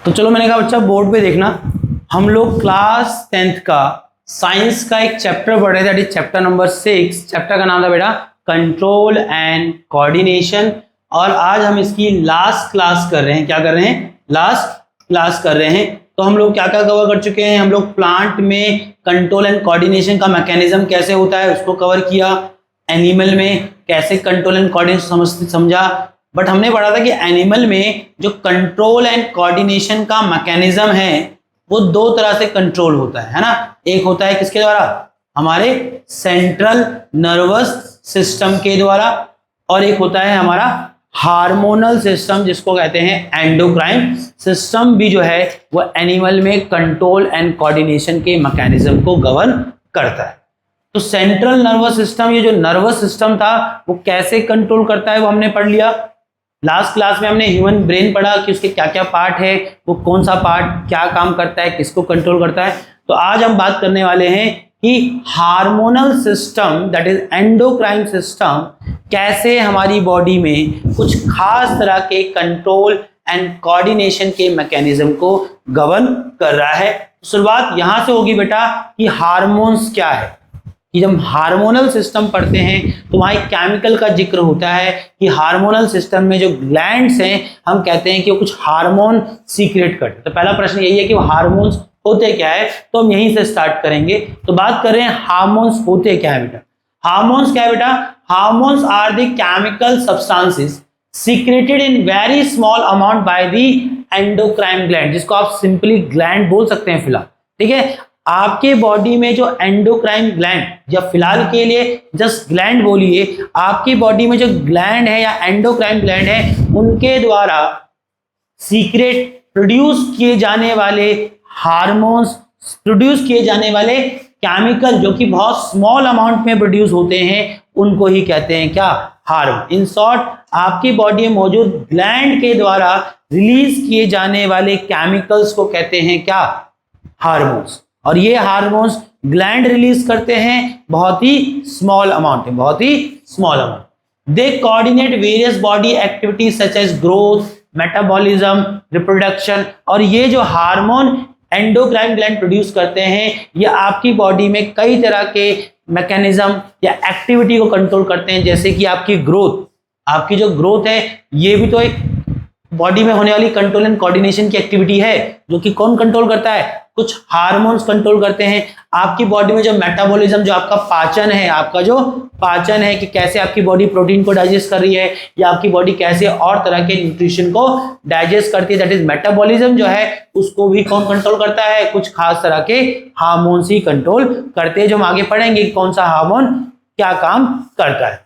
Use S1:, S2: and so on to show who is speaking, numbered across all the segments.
S1: तो चलो मैंने कहा बच्चा बोर्ड पे देखना, हम लोग क्लास 10th का साइंस का एक चैप्टर पढ़ रहे थे, that is chapter number 6। Chapter का नाम था बेटा कंट्रोल एंड कोऑर्डिनेशन। और आज हम इसकी लास्ट क्लास कर रहे हैं। क्या कर रहे हैं? लास्ट क्लास कर रहे हैं। तो हम लोग क्या क्या कवर कर चुके हैं? हम लोग प्लांट में कंट्रोल एंड कोऑर्डिनेशन का मैकेनिज्म कैसे होता है उसको कवर किया, एनिमल में कैसे कंट्रोल एंड कोऑर्डिनेशन समझा। बट हमने पढ़ा था कि एनिमल में जो कंट्रोल एंड कोऑर्डिनेशन का मैकेनिज्म है वो दो तरह से कंट्रोल होता है ना। एक होता है किसके द्वारा? हमारे सेंट्रल नर्वस सिस्टम के द्वारा, और एक होता है हमारा हार्मोनल सिस्टम जिसको कहते हैं एंडोक्राइन सिस्टम। भी जो है वो एनिमल में कंट्रोल एंड कोऑर्डिनेशन के मैकेनिज्म को गवर्न करता है। तो सेंट्रल नर्वस सिस्टम, ये जो नर्वस सिस्टम था वो कैसे कंट्रोल करता है वो हमने पढ़ लिया। लास्ट क्लास में हमने ह्यूमन ब्रेन पढ़ा कि उसके क्या क्या पार्ट है, वो कौन सा पार्ट क्या काम करता है, किसको कंट्रोल करता है। तो आज हम बात करने वाले हैं कि hormonal system that is endocrine system कैसे हमारी बॉडी में कुछ खास तरह के कंट्रोल एंड कोऑर्डिनेशन के मैकेनिज्म को गवर्न कर रहा है। शुरुआत यहां से होगी बेटा कि हार्मोन्स क्या है। कि जब हार्मोनल सिस्टम पढ़ते हैं तो वहाँ एक केमिकल का जिक्र होता है कि हार्मोनल सिस्टम में जो ग्लैंड्स हैं हम कहते हैं कि वो कुछ हार्मोन सीक्रेट करते हैं। तो पहला प्रश्न यही है कि वो हार्मोन्स होते क्या है, तो हम यहीं से स्टार्ट करेंगे। तो बात कर रहे हैं हार्मोन्स होते क्या है बेटा। हार्मोन्स क्या है बेटा? Hormones are the chemical substances secreted in very small amount by the endocrine gland, जिसको आप सिंपली ग्लैंड बोल सकते हैं फिलहाल। ठीक है, आपके बॉडी में जो एंडोक्राइन ग्लैंड, या फिलहाल के लिए जस्ट ग्लैंड बोलिए, आपकी बॉडी में जो ग्लैंड है या एंडोक्राइन ग्लैंड है उनके द्वारा सीक्रेट प्रोड्यूस किए जाने वाले हार्मोन्स, प्रोड्यूस किए जाने वाले केमिकल जो कि बहुत स्मॉल अमाउंट में प्रोड्यूस होते हैं उनको ही कहते हैं क्या? हार्मोन। इन शॉर्ट आपकी बॉडी में मौजूद ग्लैंड के द्वारा रिलीज किए जाने वाले केमिकल्स को कहते हैं क्या? हार्मोन्स। और ये हार्मोन्स ग्लैंड रिलीज करते हैं बहुत ही स्मॉल अमाउंट में, बहुत ही small amount. They coordinate various body activities such as growth, metabolism, reproduction. और ये जो हार्मोन एंडोक्राइन ग्लैंड प्रोड्यूस करते हैं ये आपकी बॉडी में कई तरह के मैकेनिज्म या एक्टिविटी को कंट्रोल करते हैं, जैसे कि आपकी ग्रोथ। आपकी जो ग्रोथ है ये भी तो एक बॉडी में होने वाली कंट्रोल एंड कोऑर्डिनेशन की एक्टिविटी है, जो कि कौन कंट्रोल करता है? कुछ हार्मोन्स कंट्रोल करते हैं। आपकी बॉडी में जो मेटाबॉलिज्म, जो आपका पाचन है, आपका जो पाचन है कि कैसे आपकी बॉडी प्रोटीन को डाइजेस्ट कर रही है, या आपकी बॉडी कैसे और तरह के न्यूट्रिशन को डाइजेस्ट करती है, दैट इज मेटाबॉलिज्म जो है उसको भी कौन कंट्रोल करता है? कुछ खास तरह के हार्मोन्स ही कंट्रोल करते हैं, जो हम आगे पढ़ेंगे कौन सा हार्मोन क्या काम करता है।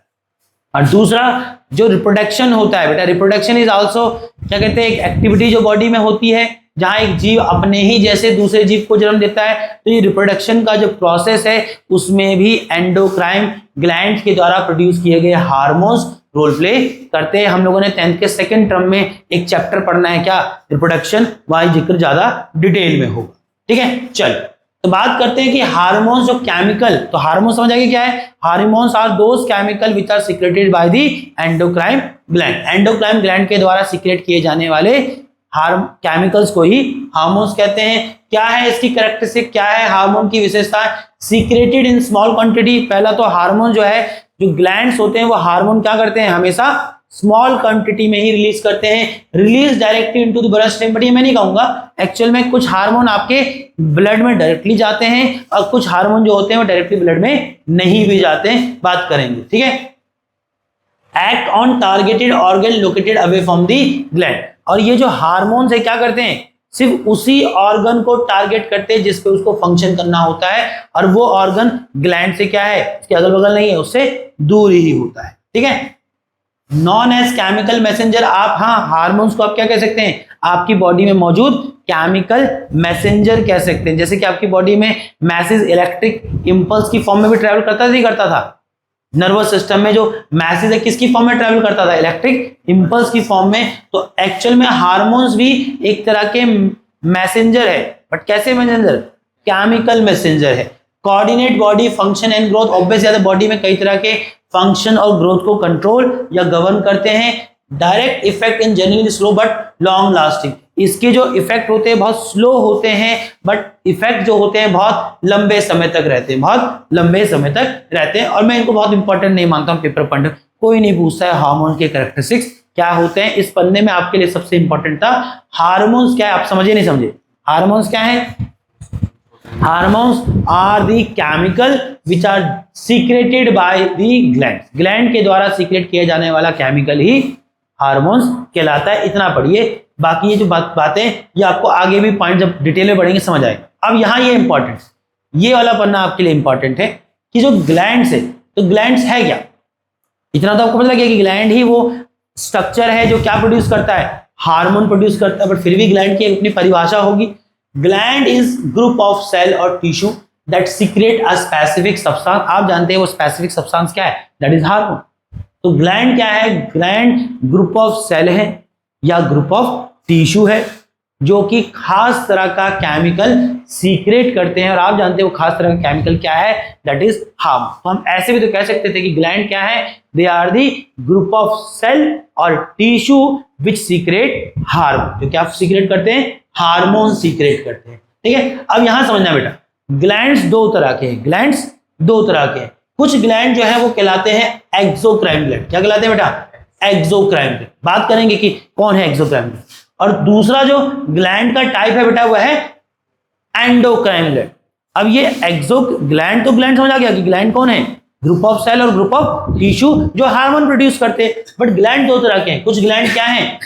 S1: और दूसरा जो रिप्रोडक्शन होता है बेटा, रिप्रोडक्शन इज आल्सो क्या कहते हैं, एक एक्टिविटी जो बॉडी में होती है जहां एक जीव अपने ही जैसे दूसरे जीव को जन्म देता है। तो ये रिप्रोडक्शन का जो प्रोसेस है उसमें भी एंडोक्राइन ग्लैंड के द्वारा प्रोड्यूस किए गए हार्मोन्स रोल प्ले करते हैं। हम लोगों ने 10th के सेकंड टर्म में एक चैप्टर पढ़ना है क्या? रिप्रोडक्शन, वहां जिक्र ज्यादा डिटेल में होगा। ठीक है, चल तो बात करते हैं कि हार्मोन्स जो केमिकल, तो हार्मोन समझ आएगा क्या है? Hormones are those chemical which are secreted by the endocrine gland. Endocrine gland के द्वारा सीक्रेट किए जाने वाले केमिकल्स को ही हार्मोन्स कहते हैं। क्या है इसकी कैरेक्टरिस्टिक, क्या है हार्मोन की विशेषता? Secreted in small quantity. पहला तो हार्मोन जो है, जो ग्लैंड्स होते हैं वो हार्मोन क्या करते हैं? हमेशा स्मॉल क्वांटिटी में ही रिलीज करते हैं। Release directly into the blood stream. But ये मैं नहीं कहूंगा, एक्चुअल में कुछ हार्मोन आपके ब्लड में डायरेक्टली जाते हैं और कुछ हार्मोन जो होते हैं वो डायरेक्टली ब्लड में नहीं भी जाते हैं, बात करेंगे। ठीक है, act on targeted organ located away from the gland. और ये जो हार्मोन्स है क्या करते हैं? सिर्फ उसी ऑर्गन को टारगेट करते हैं जिसपे उसको फंक्शन करना होता है, और वो ऑर्गन ग्लैंड से क्या है, उसके अगल बगल नहीं है, उससे दूर ही होता है। ठीक है, नॉन एज केमिकल मैसेंजर। आप हाँ हार्मोन्स को आप क्या कह सकते हैं? आपकी बॉडी में मौजूद केमिकल मैसेंजर कह सकते हैं। जैसे कि आपकी बॉडी में मैसेज इलेक्ट्रिक इंपल्स की फॉर्म में भी ट्रेवल करता नहीं करता था? नर्वस सिस्टम में जो मैसेज है किसकी फॉर्म में ट्रैवल करता था? इलेक्ट्रिक इंपल्स की फॉर्म में। तो एक्चुअल में हार्मोन्स भी एक तरह के मैसेंजर है, बट कैसे मैसेंजर? केमिकल मैसेंजर है। Coordinate body function and growth. Obviously body में कई तरह के फंक्शन और ग्रोथ को कंट्रोल या गवर्न करते हैं। Direct effect in generally slow but long lasting. इसके जो इफेक्ट होते हैं बहुत स्लो होते हैं, बट इफेक्ट जो होते हैं बहुत लंबे समय तक रहते हैं, बहुत लंबे समय तक रहते हैं। और मैं इनको बहुत इंपॉर्टेंट नहीं मानता हूं पेपर पढ़ने, कोई नहीं पूछता है हार्मोन के कैरेक्टरिस्टिक्स क्या होते हैं। इस पन्ने में आपके लिए सबसे इंपॉर्टेंट था हार्मोन्स क्या है, आप समझे नहीं समझे? हार्मोन्स क्या है? Hormones are the chemical which are secreted by the gland, gland के द्वारा सीक्रेट किया जाने वाला केमिकल ही हार्मोन्स कहलाता है। इतना पढ़िए, बाकी ये जो बातें ये आपको आगे भी पॉइंट जब डिटेल में पढ़ेंगे समझ आएगा। अब यहाँ ये इंपॉर्टेंट, ये वाला पन्ना आपके लिए इंपॉर्टेंट है कि जो ग्लैंड्स है, तो ग्लैंड्स है क्या? इतना तो आपको पता लगे कि ग्लैंड ही वो स्ट्रक्चर है जो क्या प्रोड्यूस करता है, हार्मोन प्रोड्यूस करता है। बट फिर भी ग्लैंड की अपनी परिभाषा होगी। Gland is group of cell और tissue that secrete a specific substance. आप जानते हैं वो स्पेसिफिक सब्सटेंस क्या है, दैट इज हार्मोन। तो ग्लैंड क्या है? ग्लैंड ग्रुप ऑफ सेल है या ग्रुप ऑफ टिश्यू है जो कि खास तरह का केमिकल सीक्रेट करते हैं। और आप जानते हैं वो खास तरह का केमिकल क्या है, दैट इज हार्मोन। तो हम ऐसे भी तो कह सकते थे कि ग्लैंड क्या है, they are the group of cell और टिश्यू विच सीक्रेट हार्मोन, जो क्या सीक्रेट करते हैं, हार्मोन सीक्रेट करते हैं। ठीक है, अब यहां समझना बेटा, ग्लैंड्स दो तरह के हैं, ग्लैंड्स दो तरह के हैं। कुछ ग्लैंड जो है वो कहलाते हैं एक्सोक्राइन ग्लैंड। क्या कहलाते हैं बेटा? Exocrine gland. बात करेंगे कि कौन है एक्सोक्राइन ग्लैंड। और दूसरा जो ग्लैंड का टाइप है बेटा वो है एंडोक्राइन ग्लैंड। अब ये एक्सो ग्लैंड, तो ग्लैंड समझ आ गया कि ग्लैंड कौन है, ग्रुप ऑफ सेल और ग्रुप ऑफ टिश्यू जो हार्मोन प्रोड्यूस करते हैं। बट ग्लैंड दो तरह के हैं, कुछ ग्लैंड क्या है,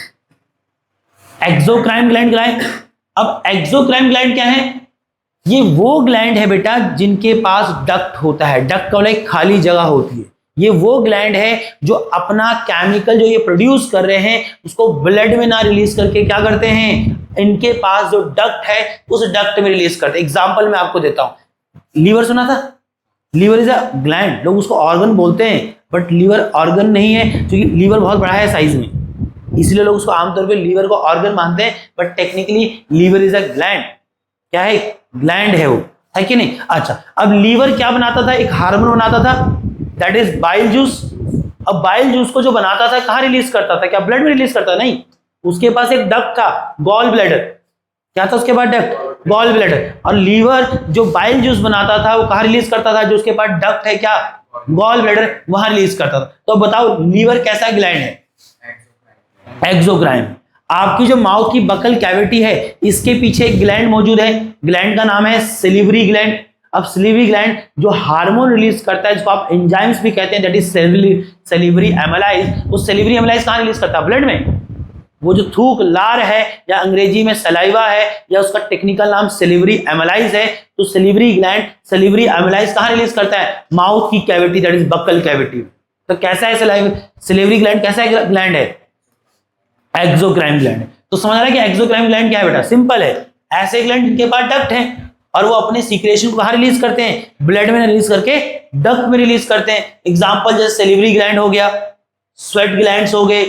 S1: एक्सोक्राइन ग्लैंड। अब एक्सोक्राइन ग्लैंड क्या है? ये वो ग्लैंड है बेटा जिनके पास डक्ट होता है, डक्ट का एक खाली जगह होती है। ये वो ग्लैंड है जो अपना केमिकल जो ये प्रोड्यूस कर रहे हैं उसको ब्लड में ना रिलीज करके क्या करते हैं, इनके पास जो डक्ट है उस डक्ट में रिलीज करते हैं। एग्जांपल मैं आपको देता हूं, लीवर सुना था? लीवर इज अ ग्लैंड, लोग उसको ऑर्गन बोलते हैं बट लीवर ऑर्गन नहीं है क्योंकि लीवर बहुत बड़ा है साइज में, इसलिए लोग उसको आमतौर पे लीवर को ऑर्गन मानते हैं। But technically liver is a gland. क्या है? ग्लैंड है वो, है कि नहीं? अच्छा, अब लीवर क्या बनाता था, एक हार्मोन बनाता था, दैट इज बाइल जूस। अब बाइल जूस को जो बनाता था कहां रिलीज करता था, क्या ब्लड में रिलीज करता? नहीं, उसके पास एक डक्ट था, गॉल ब्लैडर। क्या था उसके पास? Duct, gall bladder. और लीवर जो बाइल जूस बनाता था वो कहां रिलीज करता था, जो उसके पास डक्ट है क्या, गॉल ब्लैडर, वहां रिलीज करता था। तो बताओ लीवर कैसा ग्लैंड है? एक्सोक्राइन। आपकी जो माउथ की बकल कैविटी है इसके पीछे एक ग्लैंड मौजूद है, ग्लैंड का नाम है सिलिवरी ग्लैंड। अब सिलिवरी ग्लैंड जो हार्मोन रिलीज करता है जिसको आप एंजाइम्स भी कहते हैं, दैट इज सिलिवरी एमाइलेज। वो सिलिवरी एमाइलेज कहां रिलीज करता है? ब्लड में। वो जो थूक लार है या अंग्रेजी में सलाइवा है या उसका टेक्निकल नाम सिलिवरी एमाइलेज है, तो सिलिवरी ग्लैंड सिलिवरी एमाइलेज कहां रिलीज करता है? माउथ की cavity, that is buccal cavity. तो कैसा है सिलिवरी ग्लैंड, कैसा है ग्लैंड है? Exocrine gland. तो समझ रहा है कि एक्सोक्राइन ग्लैंड क्या है बेटा? सिंपल है, ऐसे ग्लैंड जिनके पास डक्ट है और वो अपने सीक्रेशन को बाहर रिलीज करते हैं, ब्लड में रिलीज करके डक्ट में रिलीज करते हैं। एग्जांपल जैसे सिलिवरी ग्लैंड हो गया, स्वेट ग्लैंड्स हो गए,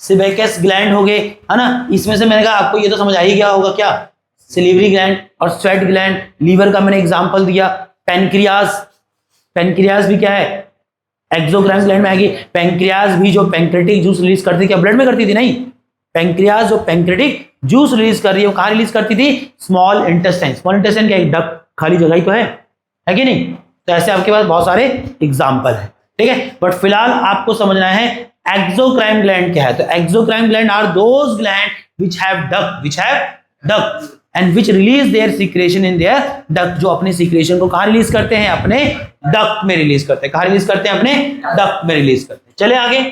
S1: सेबेकस ग्लैंड हो गए, है ना। इसमें से मैंने कहा आपको ये तो समझ आ ही गया होगा क्या, सिलिवरी ग्लैंड और स्वेट ग्लैंड। लीवर का मैंने एग्जांपल दिया। पेनक्रियाज, पेनक्रियाज भी क्या है? एक्सोक्राइन ग्लैंड में आएगी। पेनक्रियाज भी जो पेंक्रेटिक जूस रिलीज करती थी, क्या ब्लड में करती थी? नहीं, पेंक्रियाज जो पेंक्रेटिक जूस रिलीज कर रही है वो कहां रिलीज करती थी? Small intestine. स्मॉल इंटेस्टाइन क्या एक डक्ट खाली जगह ही तो है कि नहीं? तो ऐसे आपके पास बहुत सारे एग्जांपल है, ठीक है। बट फिलहाल आपको समझना है एक्सोक्राइन ग्लैंड क्या है। तो exocrine gland are those gland which have duct and which release their secretion in their duct, जो अपने सीक्रेशन को कहां रिलीज करते हैं? अपने डक्ट में रिलीज करते हैं। कहां रिलीज करते हैं? अपने डक्ट में रिलीज करते हैं। चले आगे,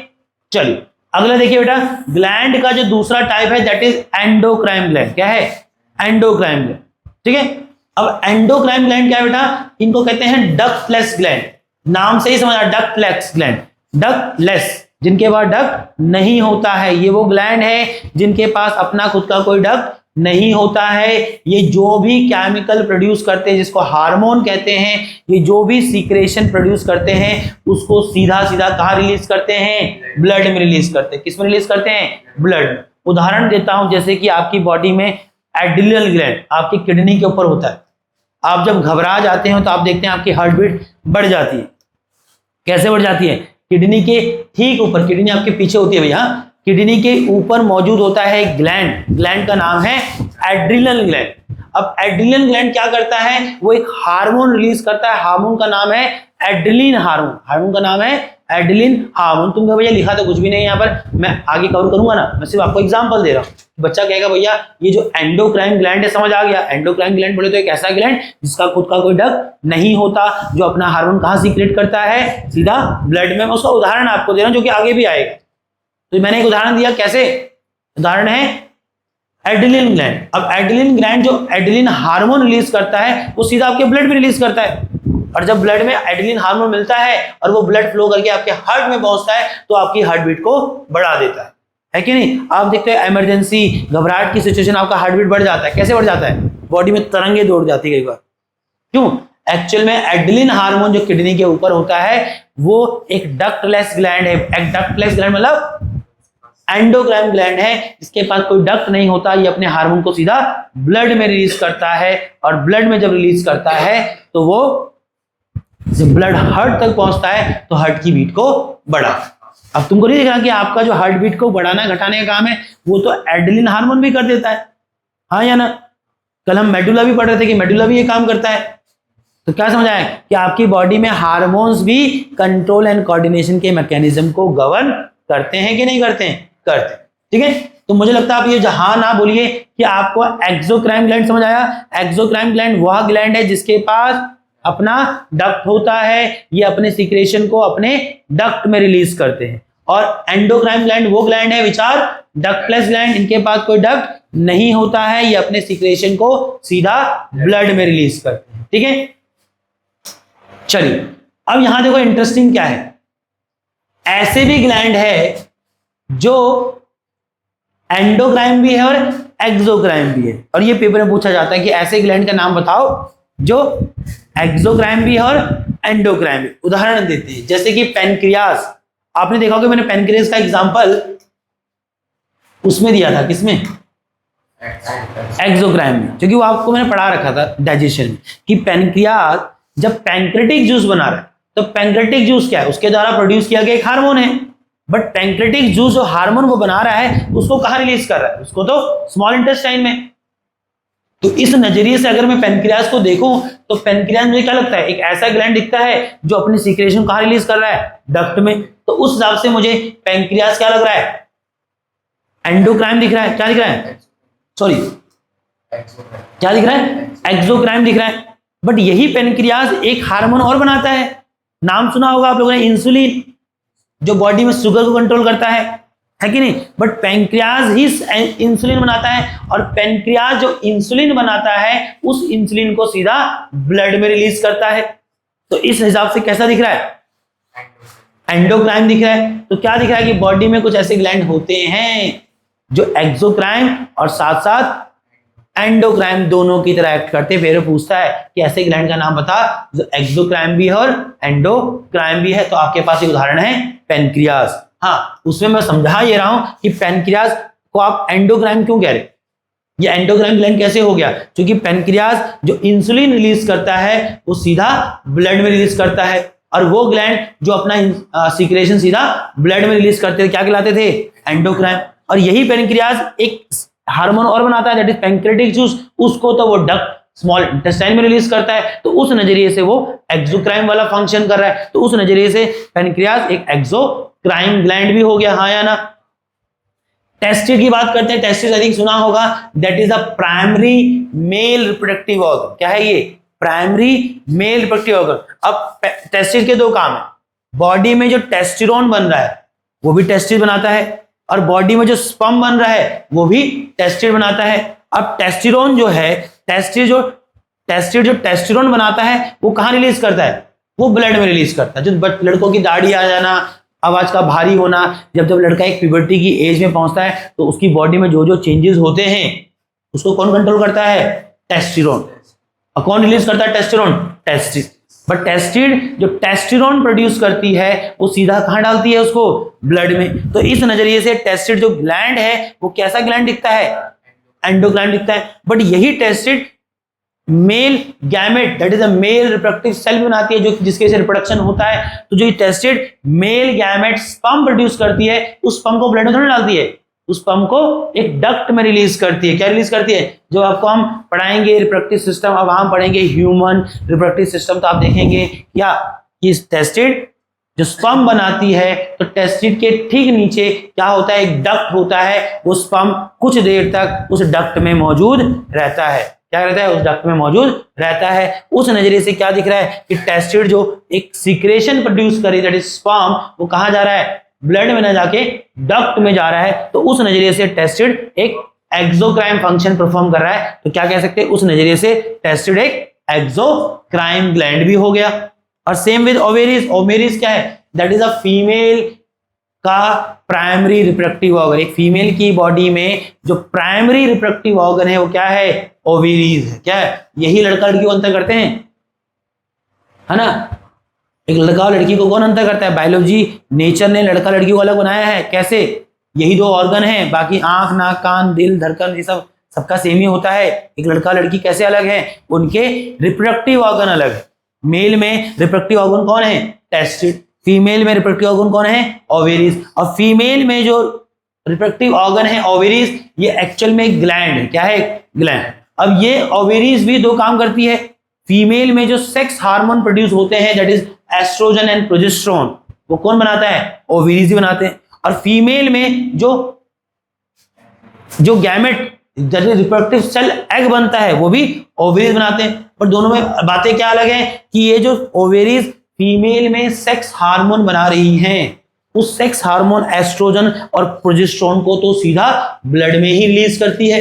S1: चलिए अगला देखिए बेटा, ग्लैंड का जो दूसरा टाइप है दैट इज एंडोक्राइन ग्लैंड। क्या है? एंडोक्राइन ग्लैंड, ठीक है। अब एंडोक्राइन ग्लैंड क्या है बेटा? इनको कहते हैं डक्टलेस ग्लैंड। नाम से ही समझ, डक्टलेस ग्लैंड, डक्टलेस, जिनके पास डक्ट नहीं होता है। ये वो ग्लैंड है जिनके पास अपना खुद का कोई डक्ट नहीं होता है। ये जो भी केमिकल प्रोड्यूस करते हैं जिसको हार्मोन कहते हैं, ये जो भी सीक्रेशन प्रोड्यूस करते हैं उसको सीधा सीधा कहाँ रिलीज करते हैं? ब्लड में रिलीज करते हैं। किस में रिलीज करते हैं? ब्लड। उदाहरण देता हूं, जैसे कि आपकी बॉडी में एड्रिनल ग्लैंड आपकी किडनी के ऊपर होता है। आप जब घबरा जाते हैं तो आप देखते हैं आपकी हार्ट बीट बढ़ जाती है। कैसे बढ़ जाती है? किडनी के ठीक ऊपर, किडनी आपके पीछे होती है भैया, किडनी के ऊपर मौजूद होता है एक ग्लैंड का नाम है एड्रिनल ग्लैंड। अब एड्रिनल ग्लैंड क्या करता है, वो एक हार्मोन रिलीज करता है, हार्मोन का नाम है एड्रिलिन हार्मोन, हार्मोन का नाम है एड्रिलिन हार्मोन। तुम कहो भैया लिखा तो कुछ भी नहीं है यहाँ पर, मैं आगे कवर करूंगा ना, मैं सिर्फ आपको एग्जांपल दे रहा हूँ। बच्चा कहेगा भैया ये जो एंडोक्राइन ग्लैंड है, समझ आ गया, एंडोक्राइन ग्लैंड बोले तो एक ऐसा ग्लैंड जिसका खुद का कोई डक्ट नहीं होता, जो अपना हार्मोन कहाँ सीक्रेट करता है, सीधा ब्लड में। मैं उसका उदाहरण आपको दे रहा हूँ जो कि आगे भी आएगा। तो मैंने एक उदाहरण दिया, कैसे, उदाहरण है एड्रिलिन ग्लैंड। अब एड्रिलिन ग्लैंड जो एड्रिलिन हार्मोन रिलीज करता है वो सीधा आपके ब्लड में रिलीज करता है, और जब ब्लड में एड्रिलिन हार्मोन मिलता है और वो ब्लड फ्लो करके आपके हार्ट में पहुंचता है तो आपकी हार्ट बीट को बढ़ा देता है कि नहीं। आप देखते हैं इमरजेंसी घबराहट की सिचुएशन, आपका हार्ट बीट बढ़ जाता है, कैसे बढ़ जाता है, बॉडी में तरंगे दौड़ जाती है कई बार, क्यों, एक्चुअल में एड्रिलिन हार्मोन जो किडनी के ऊपर होता है वो एक डक्टलेस ग्लैंड है। एक डक्टलेस ग्लैंड मतलब एंडोक्राइन ग्लैंड है, जिसके पास कोई डक्ट नहीं होता, ये अपने हार्मोन को सीधा ब्लड में रिलीज करता है, और ब्लड में जब रिलीज करता है तो वो जब ब्लड हार्ट तक पहुंचता है तो हार्ट की बीट को बढ़ा। अब तुमको नहीं दिख रहा कि आपका जो हार्ट बीट को बढ़ाना घटाने का काम है वो तो एड्रिलिन हार्मोन भी कर देता है, हाँ या ना। कल हम मेडुला भी पढ़ रहे थे कि मेडुला भी ये काम करता है। तो क्या समझ आया कि आपकी बॉडी में हार्मोन्स भी कंट्रोल एंड कोऑर्डिनेशन के मैकेनिज्म को गवर्न करते हैं कि नहीं करते हैं, करते हैं, ठीक है। तो मुझे लगता है आप ये जहां ना बोलिए कि आपको एक्सोक्राइन ग्लैंड समझ आया। एक्सोक्राइन ग्लैंड वह ग्लैंड है जिसके पास अपना डक्ट होता है, ये अपने सिक्रेशन को अपने डक्ट में रिलीज करते हैं, और एंडोक्राइन ग्लैंड वो ग्लैंड है विच आर डक्टलेस ग्लैंड, इनके पास कोई डक्ट नहीं होता है, ये अपने सिक्रेशन को सीधा ब्लड में रिलीज करते हैं, ठीक है। चलिए अब यहां देखो इंटरेस्टिंग क्या है, ऐसे भी ग्लैंड है जो एंडोक्राइन भी है और एक्सोक्राइन भी है, और ये पेपर में पूछा जाता है कि ऐसे ग्लैंड का नाम बताओ जो एक्सोक्राइन भी है और एंडोक्राइन भी। उदाहरण देते हैं जैसे कि पेनक्रियास, आपने देखा होगा मैंने पेनक्रियास का एग्जांपल उसमें दिया था, किसमें, एक्सोक्राइन में, क्योंकि वो आपको मैंने पढ़ा रखा था डाइजेशन में कि पेनक्रियास जब पैंक्रेटिक जूस बना रहा है, तो पैंक्रेटिक जूस क्या है, उसके द्वारा प्रोड्यूस किया गया एक हार्मोन है, बट पैंक्रेटिक जूस जो हार्मोन वो बना रहा है उसको कहां रिलीज कर रहा है, उसको तो स्मॉल इंटेस्टाइन में। तो इस नजरिए से अगर मैं पेनक्रियास को देखूं तो पेनक्रियास मुझे क्या लगता है, एक ऐसा ग्लैंड दिखता है जो अपनी सीक्रेशन कहां रिलीज कर रहा है, डक्ट में। तो उस हिसाब से मुझे पेनक्रियास क्या लग रहा है, एंडोक्राइन दिख रहा है, क्या दिख रहा है, सॉरी क्या दिख रहा है, एक्सोक्राइन दिख रहा है। बट यही पेनक्रियास एक हार्मोन और बनाता है, नाम सुना होगा आप लोगों ने, इंसुलिन, जो बॉडी में शुगर को कंट्रोल करता है कि नहीं। बट पेनक्रियास ही इंसुलिन बनाता है, और पेनक्रियास जो इंसुलिन बनाता है उस इंसुलिन को सीधा ब्लड में रिलीज करता है। तो इस हिसाब से कैसा दिख रहा है, एंडोक्राइन दिख रहा है। तो क्या दिख रहा है कि बॉडी में कुछ ऐसे ग्लैंड होते हैं जो एक्सोक्राइन और साथ साथ एंडोक्राइन दोनों की तरह एक्ट करते। फिर पूछता है कि ऐसे ग्लैंड का नाम बता जो एक्सोक्राइन भी है और एंडोक्राइन भी है, तो आपके पास एक उदाहरण है पेनक्रियास। हाँ, उसमें मैं समझा ये रहा हूं कि पेनक्रियास को आप एंडोक्राइन क्यों कह रहे, ये एंडोक्राइन ग्लैंड कैसे हो गया, क्योंकि पेनक्रियास जो इंसुलिन रिलीज करता है वो सीधा ब्लड में रिलीज करता है, और वो ग्लैंड जो अपना सीक्रेशन सीधा ब्लड में रिलीज करते थे क्या कहलाते थे, एंडोक्राइन। और यही पेनक्रियास एक हार्मोन और बनाता है दैट इज पैंक्रेटिक जूस, उसको तो वो डक्ट स्मॉल इंटेस्टाइन में रिलीज करता है। तो उस नजरिए से वो एक्सोक्राइन वाला फंक्शन कर रहा है। तो उस नजरिए से पेनक्रियास एक एक्सोक्राइन ग्लैंड भी हो गया, हाँ या ना। टेस्टिस की बात करते हैं, टेस्टिस आई थिंक सुना होगा, that is the primary male reproductive organ. क्या है ये, प्राइमरी मेल रिप्रोडक्टिव ऑर्गन। अब टेस्टिस के दो काम है, बॉडी में जो टेस्टिरोन बन रहा है वो भी टेस्टिस बनाता है, और बॉडी में जो स्पर्म बन रहा है वो भी टेस्टिड बनाता है। अब टेस्टिरोन जो है, टेस्टिड जो टेस्टिरोन बनाता है वो कहां रिलीज करता है, वो ब्लड में रिलीज करता है। जो लड़कों की दाढ़ी आ जाना, आवाज का भारी होना, जब लड़का एक प्यूबर्टी की एज में पहुंचता है तो उसकी बॉडी में जो जो चेंजेस होते हैं उसको कौन कंट्रोल करता है, टेस्टिरोन। और कौन रिलीज करता है, टेस्टिरोन, टेस्टिस। बट टेस्टिड जो टेस्टिरोन प्रोड्यूस करती है वो सीधा कहां डालती है, उसको ब्लड में। तो इस नजरिए से टेस्टिड जो ग्लैंड है वो कैसा ग्लैंड दिखता है, एंडोक्राइन दिखता है। बट यही testis male gamete that is a male reproductive cell बनाती है, जो जिसके से रिप्रोडक्शन होता है। तो जो tested male gamete sperm produce करती है, उस स्पर्म को ब्लड में थोड़ी डालती है, उस स्पर्म को एक डक्ट में रिलीज करती है। क्या रिलीज करती है? जो आपको हम पढ़ाएंगे रिप्रोडक्टिव सिस्टम, अब हम पढ़ेंगे ह्यूमन रिप्रोडक्टिव सिस्टम, तो आप देखेंगे क्या कि टेस्टेड जो स्पर्म बनाती है, तो टेस्टिड के ठीक नीचे क्या होता है, एक डक्ट होता है। वो स्पर्म कुछ देर तक उस डक्ट में मौजूद रहता है। क्या रहता है? उस डक्ट में मौजूद रहता है। उस नजरिए से क्या दिख रहा है कि टेस्टिड जो एक सीक्रेशन प्रोड्यूस करी दैट इज स्पर्म, वो कहां जा रहा है? ब्लड में ना जाके डक्ट में जा रहा है। तो उस नजरिए से टेस्टिड एक एक्सोक्राइन फंक्शन परफॉर्म कर रहा है। तो क्या कह सकते हैं? उस नजरिए से टेस्टिड एक एक्सोक्राइन ग्लैंड भी हो गया। और सेम विद ओवेरीज। ओवेरीज क्या है? दैट इज अ फीमेल का प्राइमरी रिप्रोडक्टिव ऑर्गन। एक फीमेल की बॉडी में जो प्राइमरी रिप्रोडक्टिव ऑर्गन है वो क्या है? ओवेरीज है। क्या है? यही लड़का लड़की को अंतर करते हैं, है ना? एक लड़का और लड़की को कौन अंतर करता है? बायोलॉजी, नेचर ने लड़का लड़की को अलग बनाया है। कैसे? यही दो ऑर्गन है, बाकी आंख, नाक, कान, दिल, धड़कन, ये सब सबका सेम ही होता है। एक लड़का लड़की कैसे अलग है? उनके रिप्रोडक्टिव ऑर्गन अलग है। मेल में रिप्रोडक्टिव ऑर्गन कौन है? टेस्टिड। फीमेल में रिप्रोडक्टिव ऑर्गन कौन है? ओवेरीज। और फीमेल में जो रिप्रोडक्टिव ऑर्गन है ओवेरीज, ये एक्चुअल में ग्लैंड है। क्या है? ग्लैंड। अब ये ओवेरीज भी दो काम करती है। फीमेल में जो सेक्स हार्मोन प्रोड्यूस होते हैं that is oestrogen and progesterone, वो कौन बनाता है? ओवेरीज ही बनाते हैं। और फीमेल में जो गैमेट रिप्रोडक्टिव सेल एग बनता है, वो भी ओवेरीज बनाते हैं। पर दोनों में बातें क्या अलग है कि ये जो ओवेरीज फीमेल में सेक्स हार्मोन बना रही हैं, उस सेक्स हार्मोन एस्ट्रोजन और प्रोजेस्टेरोन को तो सीधा ब्लड में ही रिलीज करती है।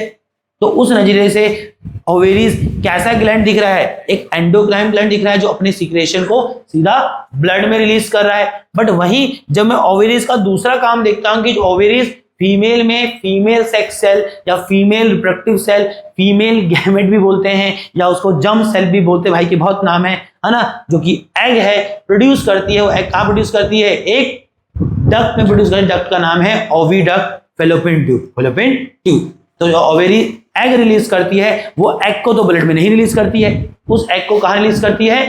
S1: तो उस नजरिए से ओवेरीज कैसा ग्लैंड दिख रहा है? एक एंडोक्राइन ग्लैंड दिख रहा है जो अपने सीक्रेशन को सीधा ब्लड में रिलीज कर रहा है। बट वहीं जब मैं ओवेरीज का दूसरा काम देखता हूं कि ओवेरीज फीमेल में फीमेल सेक्स सेल या female reproductive cell, female gamete भी बोलते हैं या उसको जर्म सेल भी बोलते हैं, भाई के बहुत नाम है ना, जो कि एग है प्रोड्यूस करती है। वो एग कहां प्रोड्यूस करती है? एक डक्ट में प्रोड्यूस करती है। डक्ट का नाम है oviduct, fallopian tube, fallopian tube. तो जो ओवेरी एग रिलीज करती है, वो एग को तो ब्लड में नहीं रिलीज करती है, उस एग को कहां रिलीज करती है?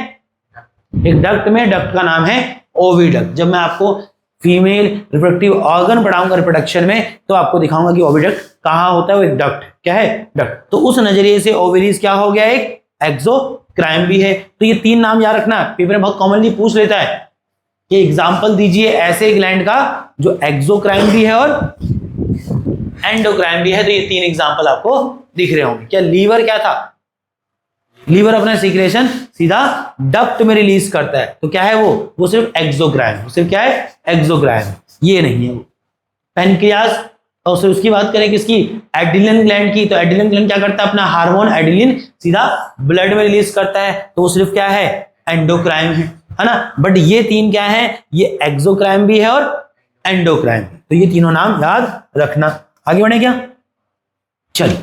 S1: एक डक्ट में। डक्ट का नाम है ओविडक्ट। जब मैं आपको फीमेल रिप्रोडक्टिव ऑर्गन पढ़ाऊंगा रिप्रोडक्शन में, तो आपको दिखाऊंगा कि ओविडक्ट कहां होता है। वो एक डक्ट। क्या है? डक्ट। तो उस नजरिए से ओवेरीज क्या हो गया? एक एक्सोक्राइन भी है। तो ये तीन नाम याद रखना, पेपर में बहुत कॉमनली पूछ लेता है कि एग्जांपल दीजिए ऐसे ग्लैंड का जो एक्सोक्राइन भी है और एंडोक्राइन भी है। तो ये तीन एग्जांपल आपको दिख रहे होंगे। क्या लीवर क्या था? लीवर अपना सीक्रेशन सीधा डक्ट में रिलीज करता है। तो क्या है वो सिर्फ एक्सोक्राइन। वो सिर्फ क्या है? एक्सोक्राइन। ये नहीं है वो। पैनक्रियाज, और फिर उसकी बात करें किसकी? एड्रिनल ग्लैंड की। तो एड्रिनल ग्लैंड क्या करता है? अपना हार्मोन एड्रिनल सीधा ब्लड में रिलीज करता है। तो वो सिर्फ क्या है? एंडोक्राइन है ना। बट ये तीन क्या है? ये एक्सोक्राइन भी है और एंडोक्राइन। तो ये तीनों नाम याद रखना। आगे बढ़े क्या? चलिए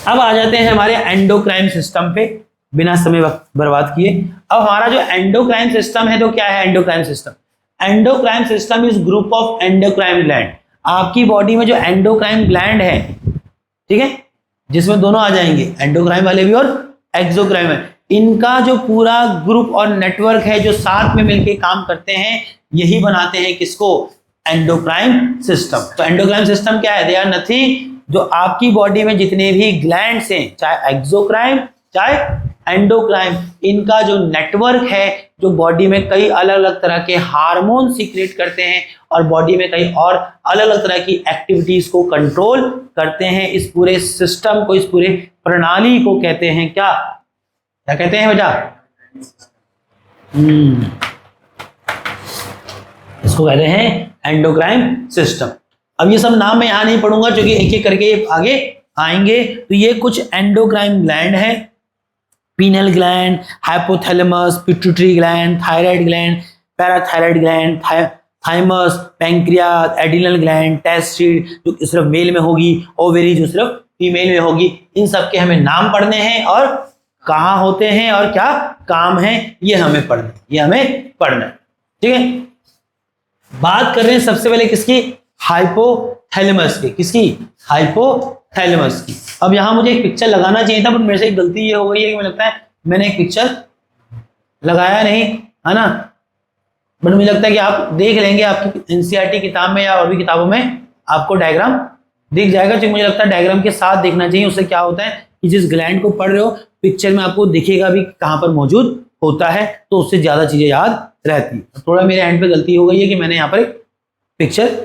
S1: अब आ जाते हैं हमारे एंडोक्राइन सिस्टम पे, बिना समय वक्त बर्बाद किए। अब हमारा जो एंडोक्राइन सिस्टम है, तो क्या है endocrine system? Endocrine system is group of endocrine gland. आपकी बॉडी में जो एंडोक्राइन ग्लैंड है, ठीक है, जिसमें दोनों आ जाएंगे, एंडोक्राइन वाले भी और एक्सोक्राइन वाले, इनका जो पूरा ग्रुप और नेटवर्क है जो साथ में मिलकर काम करते हैं, यही बनाते हैं किसको? Endocrine system. तो एंडोक्राइन सिस्टम क्या है? दे आर नथिंग, जो आपकी बॉडी में जितने भी ग्लैंड्स हैं, चाहे एक्सोक्राइन चाहे एंडोक्राइन, इनका जो नेटवर्क है, जो बॉडी में कई अलग अलग तरह के हार्मोन सीक्रेट करते हैं और बॉडी में कई और अलग अलग तरह की एक्टिविटीज को कंट्रोल करते हैं। इस पूरे सिस्टम को, इस पूरे प्रणाली को कहते हैं क्या? क्या कहते हैं बेटा? इसको कहते हैं एंडोक्राइन सिस्टम। अब ये सब नाम मैं यहां नहीं पढ़ूंगा क्योंकि एक एक करके आगे आएंगे। तो ये कुछ एंडोक्राइन ग्लैंड है। Pineal gland, hypothalamus, pituitary gland, thyroid gland, parathyroid gland, thymus, pancreas, adrenal gland, testis जो सिर्फ मेल में होगी, ओवेरी जो सिर्फ फीमेल में होगी। इन सब के हमें नाम पढ़ने हैं और कहाँ होते हैं और क्या काम है, ये हमें पढ़ना, ये हमें पढ़ना। ठीक है, बात कर रहे हैं सबसे पहले किसकी? हाइपोथैलेमस की, किसकी, हाइपोथैलेमस की। अब यहाँ मुझे एक पिक्चर लगाना चाहिए था, बट मेरे से एक गलती ये हो गई है कि मुझे लगता है मैंने एक पिक्चर लगाया नहीं, है ना, बट मुझे लगता है कि आप देख लेंगे आपकी एनसीईआरटी किताब में या और भी किताबों में आपको डायग्राम दिख जाएगा। क्योंकि मुझे लगता है डायग्राम के साथ देखना चाहिए, उससे क्या होता है कि जिस ग्लैंड को पढ़ रहे हो पिक्चर में आपको दिखेगा भी कहाँ पर मौजूद होता है, तो उससे ज्यादा चीजें याद रहती है। थोड़ा मेरे एंड पे गलती हो गई है कि मैंने यहाँ पर एक पिक्चर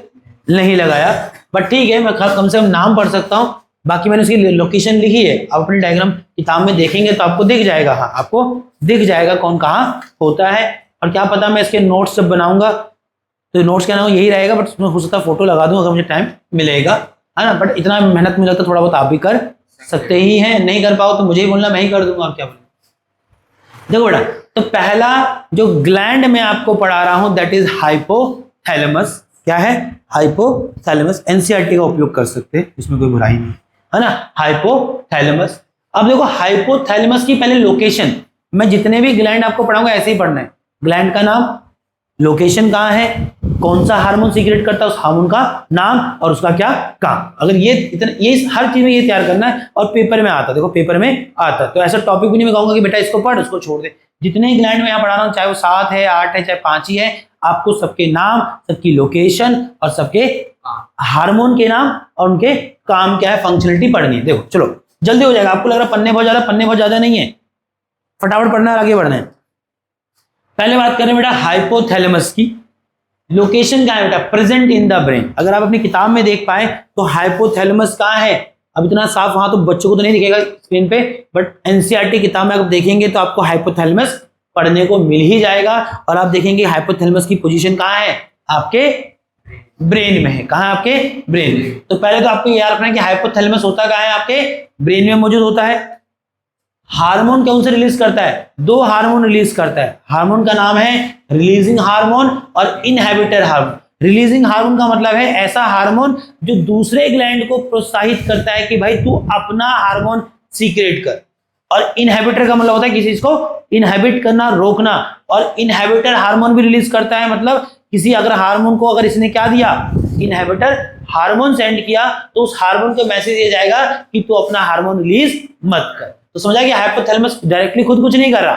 S1: नहीं लगाया, बट ठीक है, मैं कम से कम नाम पढ़ सकता हूँ। बाकी मैंने उसकी लोकेशन लिखी है, आप अपनी डायग्राम किताब में देखेंगे तो आपको दिख जाएगा, हाँ आपको दिख जाएगा कौन कहाँ होता है। और क्या पता मैं इसके नोट्स जब बनाऊंगा तो नोट्स क्या ना यही रहेगा, बट उसमें हो सकता है फोटो लगा दूं अगर मुझे टाइम मिलेगा, है ना। बट इतना मेहनत मुझे लगता है थोड़ा बहुत आप भी कर सकते ही हैं, नहीं कर पाओ तो मुझे ही बोलना, मैं ही कर दूंगा, और क्या बोलूं। देखो बेटा, तो पहला जो ग्लैंड मैं आपको पढ़ा रहा हूं दैट इज हाइपोथैलेमस। क्या है, हाइपोथैलेमस। एनसीईआरटी का उपयोग कर सकते हैं, इसमें कोई बुराई नहीं, है ना, हाइपोथैलेमस। अब देखो हाइपोथैलेमस की पहले लोकेशन, मैं जितने भी ग्लैंड आपको पढ़ाऊंगा ऐसे ही पढ़ना है। ग्लैंड का नाम, लोकेशन कहाँ है, कौन सा हार्मोन सीक्रेट करता है, उस हार्मोन का नाम और उसका क्या काम। अगर ये इतना, ये हर चीज में ये तैयार करना है और पेपर में आता, देखो पेपर में आता। तो ऐसा टॉपिक भी नहीं मैं कहूंगा कि बेटा इसको पढ़ उसको छोड़ दे। जितने ग्लैंड में यहाँ पढ़ा रहा हूँ, चाहे वो 7 है, 8 है, चाहे 5 ही है, आपको सबके नाम, सबकी लोकेशन और सबके हार्मोन के नाम और उनके काम क्या है, फंक्शनलिटी पढ़नी है। देखो चलो जल्दी हो जाएगा। आपको लग रहा है पन्ने बहुत ज्यादा नहीं है, फटाफट पढ़ना है, आगे बढ़ना है। पहले बात करें बेटा हाइपोथैलेमस की। लोकेशन क्या है बेटा, प्रेजेंट इन द ब्रेन। अगर आप अपनी किताब में देख पाए तो हाइपोथैलेमस कहाँ है, अब इतना साफ वहां तो बच्चों को तो नहीं दिखेगा स्क्रीन पे, बट एनसीईआरटी किताब में आप देखेंगे तो आपको हाइपोथैलेमस पढ़ने को मिल ही जाएगा। और आप देखेंगे हाइपोथैलेमस की पोजीशन कहाँ है, आपके ब्रेन में है। कहाँ है, आपके ब्रेन में। तो पहले तो आपको याद रखना है कि हाइपोथैलेमस होता कहाँ है, आपके ब्रेन में मौजूद होता है। हार्मोन कौन से रिलीज करता है, 2 हार्मोन रिलीज करता है। हार्मोन का नाम है रिलीजिंग हार्मोन और इनहिबिटर हार्मोन। रिलीजिंग हार्मोन का मतलब है ऐसा हार्मोन जो दूसरे ग्लैंड को प्रोत्साहित करता है कि भाई तू अपना हार्मोन सीक्रेट कर। और इनहिबिटर का मतलब होता है किसी चीज को इनहिबिट करना, रोकना। और इनहिबिटर हार्मोन भी रिलीज करता है, मतलब किसी अगर हार्मोन को अगर इसने क्या दिया, इनहिबिटर हार्मोन सेंड किया, तो उस हार्मोन को मैसेज दिया जाएगा कि तू अपना हार्मोन रिलीज मत कर। तो समझा कि हाइपोथैलेमस डायरेक्टली खुद कुछ नहीं कर रहा,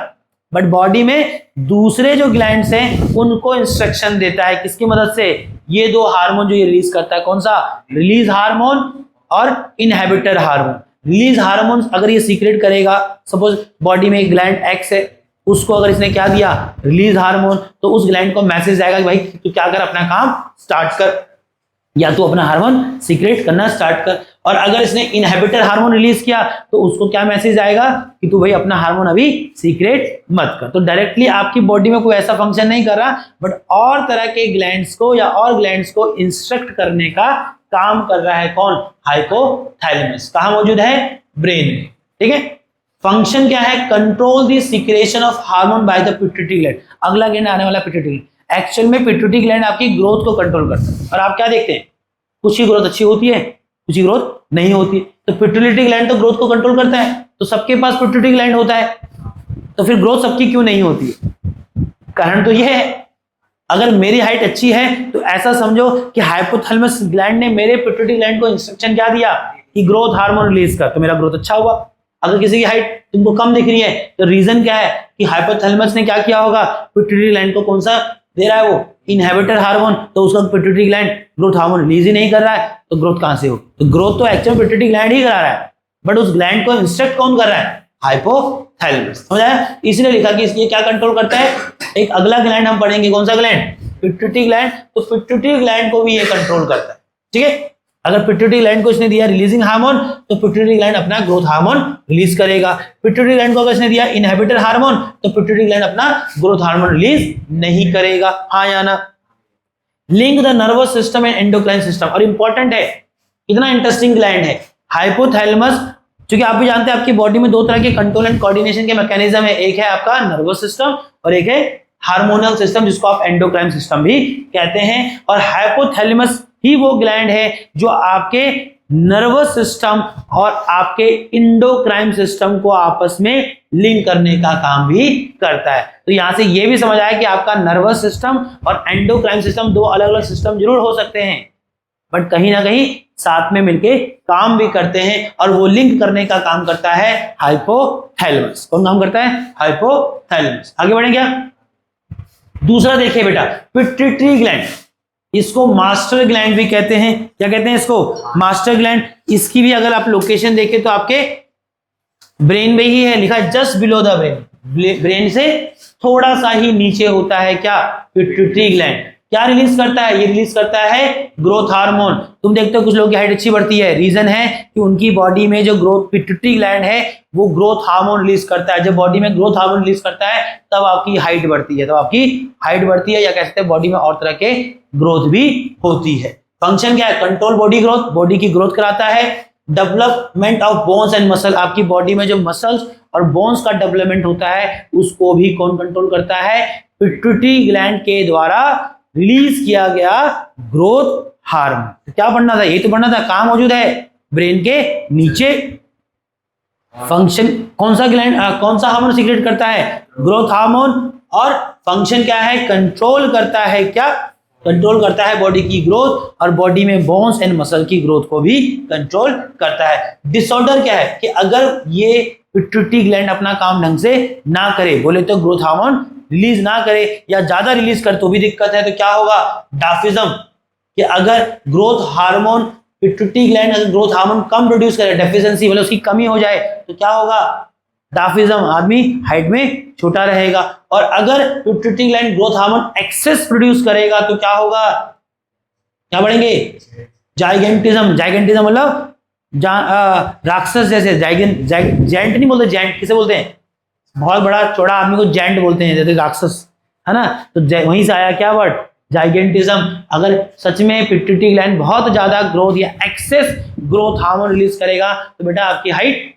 S1: बट बॉडी में दूसरे जो ग्लैंड्स हैं उनको इंस्ट्रक्शन देता है। किसकी मदद से, ये 2 हार्मोन जो ये रिलीज करता है, कौन सा, रिलीज हार्मोन और इनहिबिटर हार्मोन। रिलीज हार्मोन अगर ये सीक्रेट करेगा, सपोज बॉडी में एक ग्लैंड एक्स है, उसको अगर इसने क्या दिया, रिलीज हार्मोन, तो उस ग्लैंड को मैसेज जाएगा कि भाई तू क्या कर, अपना काम स्टार्ट कर, या तू अपना हार्मोन सीक्रेट करना स्टार्ट कर। और अगर इसने इनहिबिटर हार्मोन रिलीज किया तो उसको क्या मैसेज आएगा कि तू भाई अपना हार्मोन अभी सीक्रेट मत कर। तो डायरेक्टली आपकी बॉडी में कोई ऐसा फंक्शन नहीं कर रहा, बट और तरह के ग्लैंड्स को या और ग्लैंड्स को इंस्ट्रक्ट करने का काम कर रहा है कौन, हाइपोथैलेमस। कहां मौजूद है, ब्रेन में, ठीक है। फंक्शन क्या है, control the secretion of hormone by the pituitary gland. अगला ग्लैंड आने वाला पिट्यूटरी। एक्चुअल में पिट्यूटरी ग्लैंड आपकी ग्रोथ को कंट्रोल करता है। और आप क्या देखते हैं, कुछ की ग्रोथ अच्छी होती है, कुछ की ग्रोथ नहीं होती। तो पिट्यूटरी ग्लैंड तो ग्रोथ को कंट्रोल करता है, तो सबके पास पिट्यूटरी ग्लैंड होता है, तो फिर ग्रोथ सबकी क्यों नहीं होती है? कारण तो यह है, अगर मेरी हाइट अच्छी है तो ऐसा समझो कि हाइपोथैलेमस ग्लैंड ने मेरे पिट्यूटरी ग्लैंड को इंस्ट्रक्शन क्या दिया कि ग्रोथ हार्मोन रिलीज कर, तो मेरा ग्रोथ अच्छा हुआ। अगर किसी की हाइट तुमको कम दिख रही है तो रीजन क्या है कि हाइपोथैलेमस ने क्या किया होगा, पिट्यूटरी ग्लैंड को कौन सा दे रहा है, वो इनहिबिटर हार्मोन, तो उसका pituitary gland growth hormone release ही नहीं कर रहा है, तो ग्रोथ कहां से हो? तो ग्रोथ तो एक्चुअल पिट्यूटरी ग्लैंड ही करा रहा है, बट उस ग्लैंड को इंस्ट्रक्ट कौन कर रहा है, हाइपोथैलेमस। समझ आया? इसलिए लिखा कि ये क्या कंट्रोल करता है। एक अगला ग्लैंड हम पढ़ेंगे, कौन सा ग्लैंड, पिट्यूटरी ग्लैंड। तो पिट्यूटरी ग्लैंड को भी ये कंट्रोल करता है, ठीक है। अगर पिट्यूटरी ग्लैंड को इसने दिया रिलीजिंग हार्मोन, तो पिट्यूटरी ग्लैंड अपना ग्रोथ हार्मोन रिलीज करेगा। पिट्यूटरी ग्लैंड को अगर इसने दिया इनहिबिटर हार्मोन, तो पिट्यूटरी ग्लैंड अपना ग्रोथ हार्मोन रिलीज नहीं करेगा। हाँ या ना? Link the nervous system and endocrine system. और इंपॉर्टेंट है, इतना इंटरेस्टिंग ग्लैंड है हाइपोथैलेमस, क्योंकि आप भी जानते हैं आपकी बॉडी में 2 तरह के कंट्रोल एंड कोऑर्डिनेशन के मैकेनिज्म है। एक है आपका नर्वस सिस्टम और एक है हार्मोनल सिस्टम, जिसको आप एंडोक्राइन सिस्टम भी कहते हैं। और हाइपोथैलेमस ही वो ग्लैंड है जो आपके नर्वस सिस्टम और आपके इंडोक्राइन सिस्टम को आपस में लिंक करने का काम भी करता है। तो यहां से ये भी समझ आया कि आपका नर्वस सिस्टम और एंडोक्राइन सिस्टम 2 अलग अलग सिस्टम जरूर हो सकते हैं, बट कहीं ना कहीं साथ में मिलके काम भी करते हैं, और वो लिंक करने का काम करता है हाइपोथैलेमस। कौन काम करता है? हाइपोथैलेमस। आगे बढ़े क्या? दूसरा देखिए बेटा, पिट्यूटरी ग्लैंड, इसको मास्टर ग्लैंड भी कहते हैं। क्या कहते हैं इसको? Master gland. इसकी भी अगर आप लोकेशन देखें तो आपके ब्रेन में ही है, लिखा है just below the brain, brain से थोड़ा सा ही नीचे होता है क्या? Pituitary gland. क्या रिलीज करता है? ये रिलीज करता है ग्रोथ हार्मोन। तुम देखते हो कुछ लोगों की हाइट अच्छी बढ़ती है, रीजन है कि उनकी बॉडी में जो ग्रोथ पिट्यूटरी ग्लैंड है वो ग्रोथ हार्मोन रिलीज करता है। जब बॉडी में ग्रोथ हार्मोन रिलीज करता है तब आपकी हाइट बढ़ती है, या कह सकते हैं बॉडी में और तरह के ग्रोथ भी होती है। फंक्शन क्या है? कंट्रोल बॉडी ग्रोथ, बॉडी की ग्रोथ कराता है। Development of bones and muscle, आपकी बॉडी में जो मसल्स और बोन्स का डेवलपमेंट होता है उसको भी कौन कंट्रोल करता है? पिट्यूटरी ग्लैंड के द्वारा रिलीज किया गया ग्रोथ हार्मोन। तो क्या पढ़ना था? ये तो पढ़ना था, कहां मौजूद है? ब्रेन के नीचे। फंक्शन कौन सा ग्लैंड, कौन सा हार्मोन सीक्रेट करता है? Growth hormone. और फंक्शन क्या है? कंट्रोल करता है। क्या कंट्रोल करता है? बॉडी की ग्रोथ, और बॉडी में बोन्स एंड मसल की ग्रोथ को भी कंट्रोल करता है। डिसऑर्डर क्या है? कि अगर ये पिट्यूटरी ग्लैंड अपना काम ढंग से ना करे, बोले तो ग्रोथ हार्मोन रिलीज ना करे या ज्यादा रिलीज करे तो भी दिक्कत है, तो क्या होगा? डार्फिज्म। कि अगर ग्रोथ हार्मोन, पिट्यूटरी ग्लैंड अगर ग्रोथ हार्मोन कम प्रोड्यूस करे, डेफिशिएंसी मतलब उसकी कमी हो जाए, तो क्या होगा? डार्फिज्म, आदमी हाइट में छोटा रहेगा। और अगर pituitary gland growth hormone excess produce करेगा तो क्या होगा? क्या बढ़ेंगे? जाइगेंटिज्म। जाइगेंटिज्म मतलब राक्षस जैसे, जाइंट नहीं बोलते, जाइंट किसे बोलते हैं? बहुत बड़ा चौड़ा आदमी को जाइंट बोलते हैं, जैसे राक्षस, है ना? तो वहीं से आया क्या वर्ड? जाइगेंटिज्म। अगर सच में पिट्यूटरी ग्लैंड बहुत ज्यादा ग्रोथ या एक्सेस ग्रोथ हार्मोन रिलीज करेगा तो बेटा आपकी हाइट,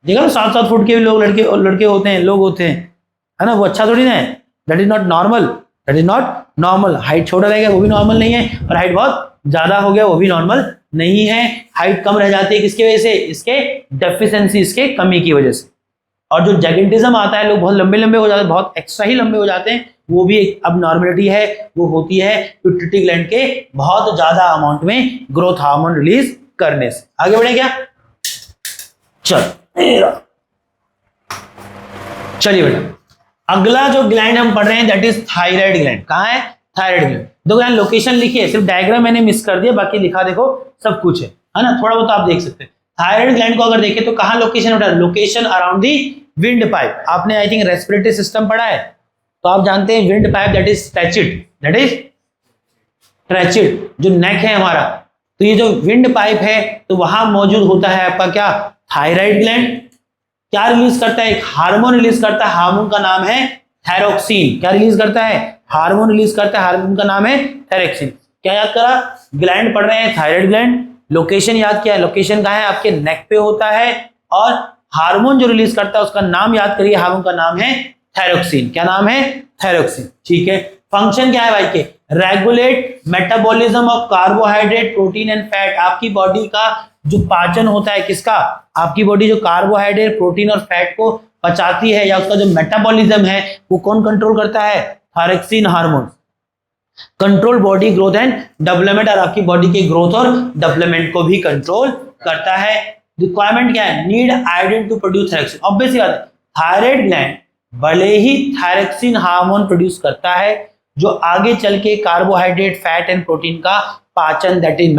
S1: देखा ना 7-7 फुट के भी लोग, लड़के होते हैं, लोग होते हैं, है ना? वो अच्छा थोड़ी ना है। That is not normal, that is not normal. Height छोटा रहेगा वो भी नॉर्मल नहीं है, और हाइट बहुत ज्यादा हो गया वो भी नॉर्मल नहीं है। हाइट कम रह जाती है किसकी वजह से? इसके डेफिशिएंसी, इसके कमी की वजह से। और जो जैगिंटिज्म आता है, लोग बहुत लंबे लंबे हो जाते हैं, बहुत एक्स्ट्रा ही लंबे हो जाते हैं, वो भी एक अब नॉर्मलिटी है। वो होती है पिट्यूटरी ग्लैंड के बहुत ज्यादा अमाउंट में ग्रोथ हार्मोन रिलीज करने से। आगे बढ़े क्या? चलिए बेटा, अगला जो ग्लैंड हम पढ़ रहे हैं दैट इज थायराइड ग्लैंड। कहां है? Thyroid gland. देखो यहाँ लोकेशन लिखी है, सिर्फ डायग्राम मैंने मिस कर दिया, बाकी लिखा देखो सब कुछ है ना? थोड़ा बहुत आप देख सकते हैं। थायराइड ग्लैंड को अगर देखें तो कहां लोकेशन होता है? Location around the wind pipe. आपने आई थिंक रेस्पिरेटरी सिस्टम पढ़ा है, तो आप जानते हैं विंड पाइप दैट इज ट्रैचिड, जो नेक है हमारा। तो ये जो विंड पाइप है तो वहां मौजूद होता है आपका क्या? Thyroid gland. क्या रिलीज करता है? एक हार्मोन रिलीज करता है, हार्मोन का नाम है थायरोक्सिन। क्या रिलीज करता है? हार्मोन रिलीज करता है, हार्मोन का नाम है थायरोक्सिन। क्या याद करा? ग्लैंड पढ़ रहे हैं, थायराइड ग्लैंड। लोकेशन याद किया, लोकेशन कहां है? आपके नेक पे होता है। और हार्मोन जो रिलीज करता है उसका नाम याद करिए, हार्मोन का नाम है थायरोक्सिन। क्या नाम है? थायरोक्सिन। ठीक है। फंक्शन क्या है भाई के? Regulate metabolism of carbohydrate, protein and fat. आपकी बॉडी का जो पाचन होता है, किसका? आपकी बॉडी जो कार्बोहाइड्रेट, प्रोटीन और फैट को पचाती है, या उसका जो मेटाबॉलिज्म है वो कौन कंट्रोल करता है? Thyroxine hormone. Control body growth and development, और आपकी बॉडी के ग्रोथ और डेवलपमेंट को भी कंट्रोल करता है। रिक्वायरमेंट क्या है? Need iodine to produce thyroxine. Obviously बात है, थायराइड ग्लैंड भले ही थायरोक्सिन हार्मोन प्रोड्यूस करता है जो आगे चल के कार्बोहाइड्रेट, फैट एंड प्रोटीन का पाचन दैट इज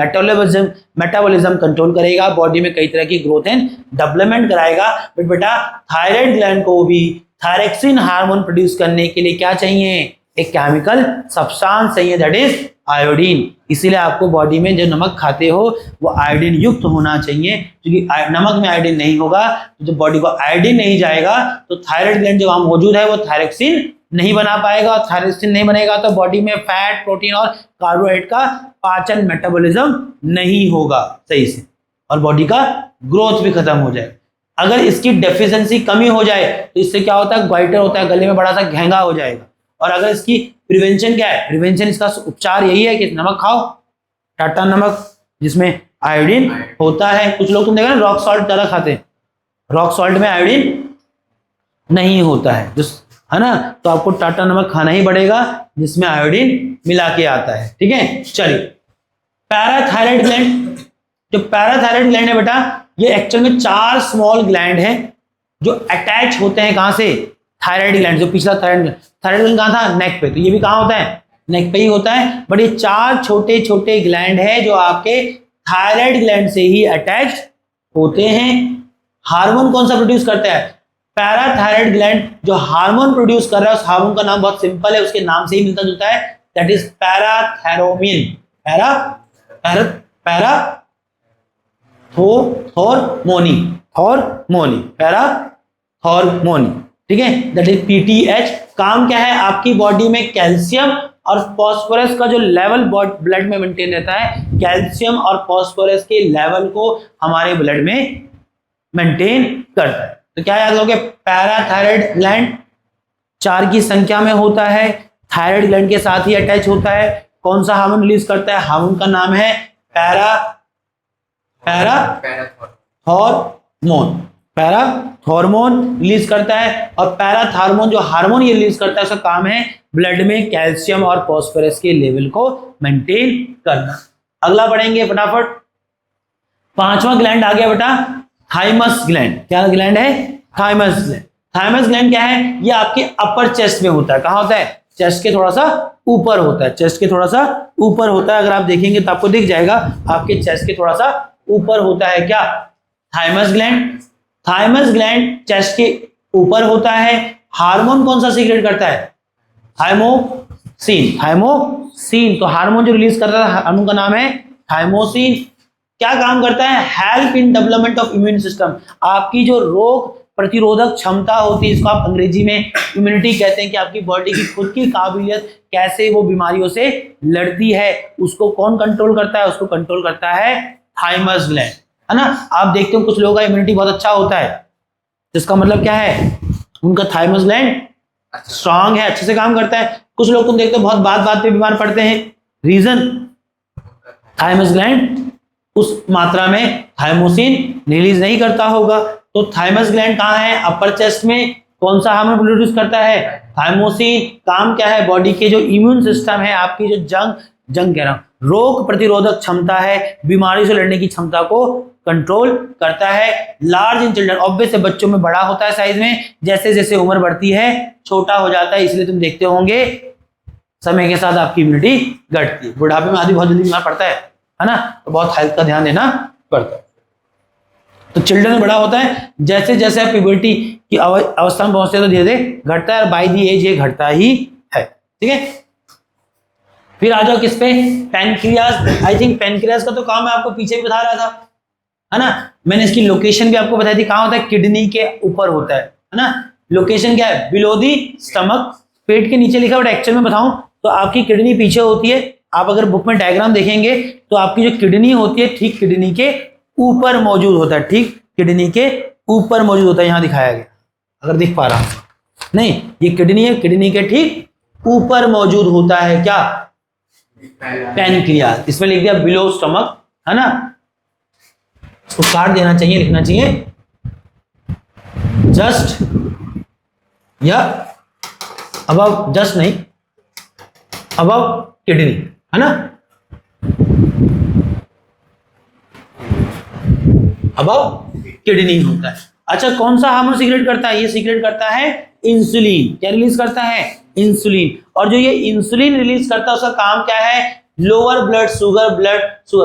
S1: मेटाबॉलिज्म कंट्रोल करेगा, बॉडी में कई तरह की ग्रोथ एंड डेवलपमेंट कराएगा। बट बेटा थायराइड ग्लैंड को भी थायरोक्सिन हार्मोन प्रोड्यूस करने के लिए क्या चाहिए? एक केमिकल सब्सटेंस चाहिए दैट इज आयोडीन। इसीलिए आपको बॉडी में जो नमक खाते हो वो आयोडीन युक्त होना चाहिए, क्योंकि नमक में आयोडीन नहीं होगा तो जब बॉडी को आयोडीन नहीं जाएगा तो थायराइड ग्लैंड जो वहां मौजूद है वो थायरोक्सिन नहीं बना पाएगा, और थायरोक्सिन नहीं बनेगा तो बॉडी में फैट, प्रोटीन और कार्बोहाइड्रेट का पाचन, मेटाबॉलिज्म नहीं होगा सही से, और बॉडी का ग्रोथ भी खत्म हो जाए। अगर इसकी डेफिशिएंसी कमी हो जाए तो इससे क्या होता है? ग्वाइटर होता है, गले में बड़ा सा घेंगा हो जाएगा। और अगर इसकी प्रिवेंशन क्या है? प्रिवेंशन, इसका उपचार यही है कि नमक खाओ, टाटा नमक जिसमें आयोडीन होता है। कुछ लोग तुम देखा ना रॉक सॉल्ट ज्यादा खाते हैं, रॉक सॉल्ट में आयोडीन नहीं होता है, है ना? तो आपको टाटा नमक खाना ही पड़ेगा जिसमें आयोडीन मिला के आता है। ठीक है, चलिए पैराथायराइड ग्लैंड, जो पैराथायराइड ग्लैंड है बेटा, ये एक्चुअल में 4 स्मॉल ग्लैंड है जो अटैच होते हैं कहां से, थायराइड ग्लैंड। जो पिछला थायराइड ग्लैंड कहां था, नेक पे, तो ये भी कहां होता है, नेक पे ही होता है। बट ये 4 छोटे छोटे ग्लैंड है जो आपके थायराइड ग्लैंड से ही अटैच होते हैं। हार्मोन कौन सा प्रोड्यूस करता है, पैराथायराइड ग्लैंड जो हार्मोन प्रोड्यूस कर रहा है, उस हार्मोन का नाम बहुत सिंपल है, उसके नाम से ही मिलता जुलता है, दैट इज पैराथैरोमीन। पैराथॉर्मोनी, ठीक है, दैट इज पीटीएच। काम क्या है, आपकी बॉडी में कैल्शियम और फास्फोरस का जो लेवल ब्लड में मेंटेन रहता है, कैल्शियम और फास्फोरस के लेवल को हमारे ब्लड में मेंटेन करता है। तो क्या याद रखोगे, पैराथायराइड ग्लैंड 4 की संख्या में होता है, थायराइड ग्लैंड के साथ ही अटैच होता है। कौन सा हार्मोन रिलीज करता है, हार्मोन का नाम है पैराथॉर्मोन रिलीज करता है। और पैराथॉर्मोन जो हार्मोन ये रिलीज करता है, उसका काम है ब्लड में कैल्शियम और फास्फोरस के लेवल को मेंटेन करना। अगला बढ़ेंगे फटाफट, 5वां ग्लैंड आ गया बेटा, थाइमस ग्लैंड। क्या ग्लैंड है, थाइमस ग्लैंड। थाइमस ग्लैंड क्या है, ये आपके अपर चेस्ट में होता है। कहां होता है, चेस्ट के थोड़ा सा ऊपर होता है, चेस्ट के थोड़ा सा ऊपर होता है। अगर आप देखेंगे तो आपको दिख जाएगा, आपके चेस्ट के थोड़ा सा ऊपर होता है क्या, thymus gland. Thymus gland chest के ऊपर होता है। हार्मोन कौन सा सीक्रेट करता है, थाइमोसिन। तो हार्मोन जो रिलीज करता है, हार्मोन का नाम है थाइमोसिन। क्या काम करता है, help in development of immune system. आपकी जो रोग प्रतिरोधक क्षमता होती है, इसको आप अंग्रेजी में इम्यूनिटी कहते हैं, कि आपकी बॉडी की खुद की काबिलियत कैसे वो बीमारियों से लड़ती है, उसको कौन कंट्रोल करता है, उसको कंट्रोल करता है थाइमस ग्लैंड, है ना। आप देखते हो कुछ लोगों का इम्यूनिटी बहुत अच्छा होता है, जिसका मतलब क्या है, उनका थाइमस ग्लैंड स्ट्रांग है, अच्छे से काम करता है। कुछ लोग तुम देखते हो बहुत बात पे बीमार पड़ते हैं, रीजन थाइमस ग्लैंड उस मात्रा में थाइमोसिन रिलीज नहीं करता होगा। तो थाइमस ग्लैंड कहाँ है, अपर चेस्ट में। कौन सा हार्मोन प्रोड्यूस करता है, थाइमोसिन। काम क्या है, बॉडी के जो इम्यून सिस्टम है, आपकी जो जंग कह रहा हूं, रोग प्रतिरोधक क्षमता है, बीमारी से लड़ने की क्षमता को कंट्रोल करता है। लार्ज इन चिल्ड्रन, ऑब्वियस है, बच्चों में बड़ा होता है साइज में, जैसे जैसे उम्र बढ़ती है छोटा हो जाता है, इसलिए तुम देखते होंगे समय के साथ आपकी इम्यूनिटी घटती है। बुढ़ापे में आदमी बहुत जल्दी बीमार पड़ता है ना, तो बहुत हेल्थ का ध्यान देना पड़ता है। तो चिल्ड्रन में बड़ा होता है, जैसे जैसे आप प्यूबर्टी की अवस्था में पहुंचते हैं तो धीरे धीरे घटता है, और बाय दी एज ये घटता ही है, ठीक है। फिर आ जाओ किस पे, पैनक्रियाज। आई थिंक पैनक्रियाज का तो काम मैं आपको पीछे भी बता रहा था, है ना। मैंने इसकी लोकेशन भी आपको बताई थी, कहां होता है, किडनी के ऊपर होता है ना। लोकेशन क्या है, बिलो दी स्टमक, पेट के नीचे लिखा, बट एक्चुअल में बताऊं तो आपकी किडनी पीछे होती है। आप अगर बुक में डायग्राम देखेंगे तो आपकी जो किडनी होती है, ठीक किडनी के ऊपर मौजूद होता है, ठीक किडनी के ऊपर मौजूद होता है। यहां दिखाया गया, अगर दिख पा रहा हूं, नहीं, ये किडनी है, किडनी के ठीक ऊपर मौजूद होता है क्या, पैनक्रियाज। इसमें लिख दिया बिलो स्टमक, है ना। इसको काट देना चाहिए, लिखना चाहिए जस्ट या अबव, जस्ट नहीं, अबव किडनी, है ना, अबव किडनी होता है। अच्छा, कौन सा हार्मोन सीक्रेट करता है, ये सीक्रेट करता है इंसुलिन। क्या रिलीज करता है, इंसुलिन। और जो ये इंसुलिन रिलीज करता है, उसका काम क्या है, लोअर ब्लड शुगर,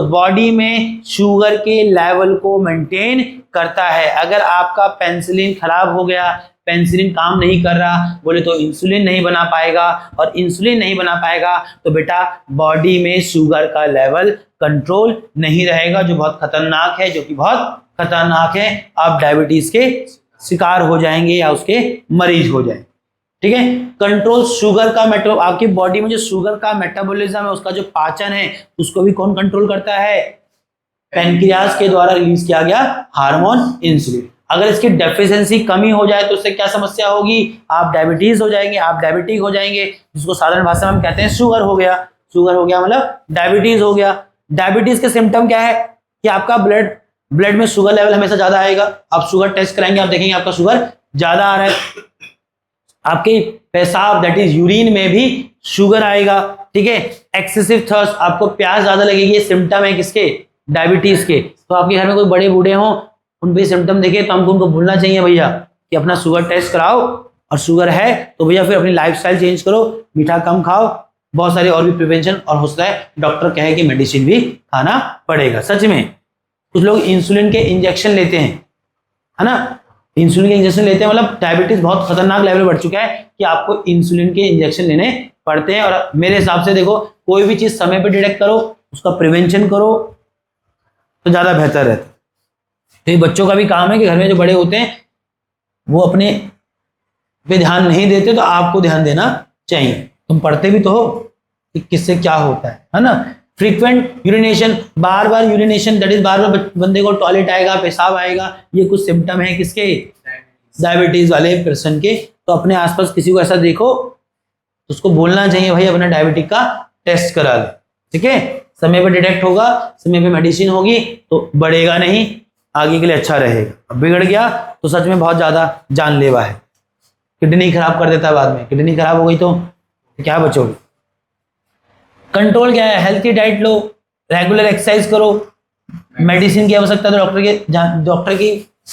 S1: बॉडी में शुगर के लेवल को मेंटेन करता है। अगर आपका पेंसिलिन खराब हो गया, पेंसिलिन काम नहीं कर रहा, बोले तो इंसुलिन नहीं बना पाएगा, और इंसुलिन नहीं बना पाएगा तो बेटा बॉडी में शुगर का लेवल कंट्रोल नहीं रहेगा, जो बहुत खतरनाक है, जो कि बहुत खतरनाक है। आप डायबिटीज के शिकार हो जाएंगे या उसके मरीज हो जाएंगे, ठीक है। कंट्रोल शुगर का आपकी बॉडी में जो शुगर का मेटाबॉलिज्म है, उसका जो पाचन है, उसको भी कौन कंट्रोल करता है, पैनक्रियाज के द्वारा रिलीज किया गया हार्मोन इंसुलिन। अगर इसकी डेफिशिएंसी कमी हो जाए तो उससे क्या समस्या होगी, आप डायबिटीज हो जाएंगे, आप डायबिटिक हो जाएंगे, जिसको साधारण भाषा में हम कहते हैं शुगर हो गया। शुगर हो गया मतलब डायबिटीज हो गया। डायबिटीज के सिम्टम क्या है कि आपका ब्लड में शुगर लेवल हमेशा ज्यादा आएगा। आप शुगर टेस्ट कराएंगे, आप देखेंगे आपका शुगर ज्यादा आ रहा है। आपके पेशाब दैट इज यूरिन में भी शुगर आएगा, ठीक है। एक्सेसिव थर्स्ट, आपको प्यास ज्यादा लगेगी, ये सिम्टम है किसके? डायबिटीज के। तो आपके घर में कोई बड़े बूढ़े हों, उन पे सिम्टम देखे तो हमको उनको भूलना चाहिए भैया कि अपना शुगर टेस्ट कराओ, और शुगर है तो भैया फिर अपनी लाइफस्टाइल चेंज करो, मीठा कम खाओ, बहुत सारे और भी प्रिवेंशन, और हो सकता है डॉक्टर कहे कि मेडिसिन भी खाना पड़ेगा। सच में कुछ लोग इंसुलिन के इंजेक्शन लेते हैं, है ना, इंसुलिन के इंजेक्शन लेते हैं, मतलब डायबिटीज बहुत खतरनाक लेवल बढ़ चुका है कि आपको इंसुलिन के इंजेक्शन लेने पड़ते हैं। और मेरे हिसाब से देखो, कोई भी चीज समय पे डिटेक्ट करो, उसका प्रिवेंशन करो तो ज्यादा बेहतर रहता है। तो ये बच्चों का भी काम है कि घर में जो बड़े होते हैं वो अपने पे ध्यान नहीं देते, तो आपको ध्यान देना चाहिए। तुम पढ़ते भी तो हो कि किससे क्या होता है ना। फ्रीक्वेंट यूरिनेशन, बार बार यूरिनेशन, दैट इज बार बार बंदे को टॉयलेट आएगा, पेशाब आएगा, ये कुछ सिम्टम है किसके? डायबिटीज वाले पर्सन के। तो अपने आसपास किसी को ऐसा देखो, उसको बोलना चाहिए भाई अपना डायबिटिक का टेस्ट करा ले, ठीक है। समय पे डिटेक्ट होगा, समय पे मेडिसिन होगी तो बढ़ेगा नहीं, आगे के लिए अच्छा रहेगा। अब बिगड़ गया तो सच में बहुत ज्यादा जानलेवा है, किडनी खराब कर देता है बाद में। किडनी खराब हो गई तो क्या बचोगे? कंट्रोल क्या है? हेल्थी डाइट लो, रेगुलर एक्सरसाइज करो, मेडिसिन की आवश्यकता तो डॉक्टर की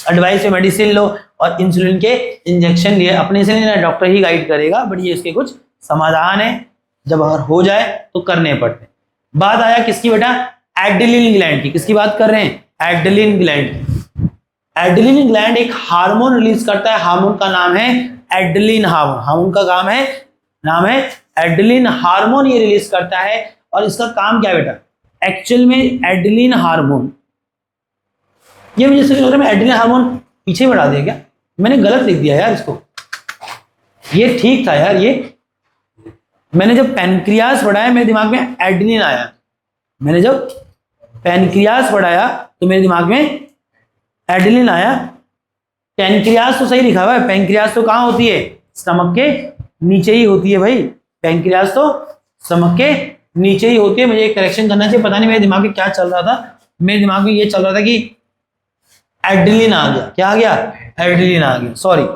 S1: एडवाइस पे मेडिसिन लो, और इंसुलिन के इंजेक्शन लिए अपने से नहीं, डॉक्टर ही गाइड करेगा, बट ये इसके कुछ समाधान है, जब अगर हो जाए तो करने पड़ते हैं। बात आया किसकी बेटा? एड्रेनलिन ग्लैंड की। किसकी बात कर रहे हैं? एड्रेनलिन ग्लैंड की। एड्रेनलिन ग्लैंड एक हार्मोन रिलीज करता है, हार्मोन का नाम है एड्रेनलिन हार्मोन। हार्मोन का नाम है एड्रेनलिन हार्मोन, ये रिलीज करता है। और इसका काम क्या है बेटा? एक्चुअल में एड्रेनलिन हार्मोन, ये मुझे लग रहा है मैं एड्रेनलिन हार्मोन पीछे बढ़ा दिया क्या? मैंने गलत लिख दिया यार इसको, ये ठीक था यार। ये मैंने जब पैनक्रियास बढ़ाया मेरे दिमाग में एड्रेनलिन आया, मैंने जब पैनक्रियास बढ़ाया तो मेरे दिमाग में एड्रेनलिन आया। पैनक्रियास तो सही लिखा हुआ है, पैनक्रियास तो कहाँ होती है? स्टमक के नीचे ही होती है भाई, पैनक्रियास तो स्टमक के नीचे ही होती है। मुझे एक करेक्शन करना चाहिए, पता नहीं मेरे दिमाग में क्या चल रहा था, मेरे दिमाग में ये चल रहा था कि एड्रेनलिन आ गया। क्या आ गया? एड्रेनलिन आ गया, सॉरी,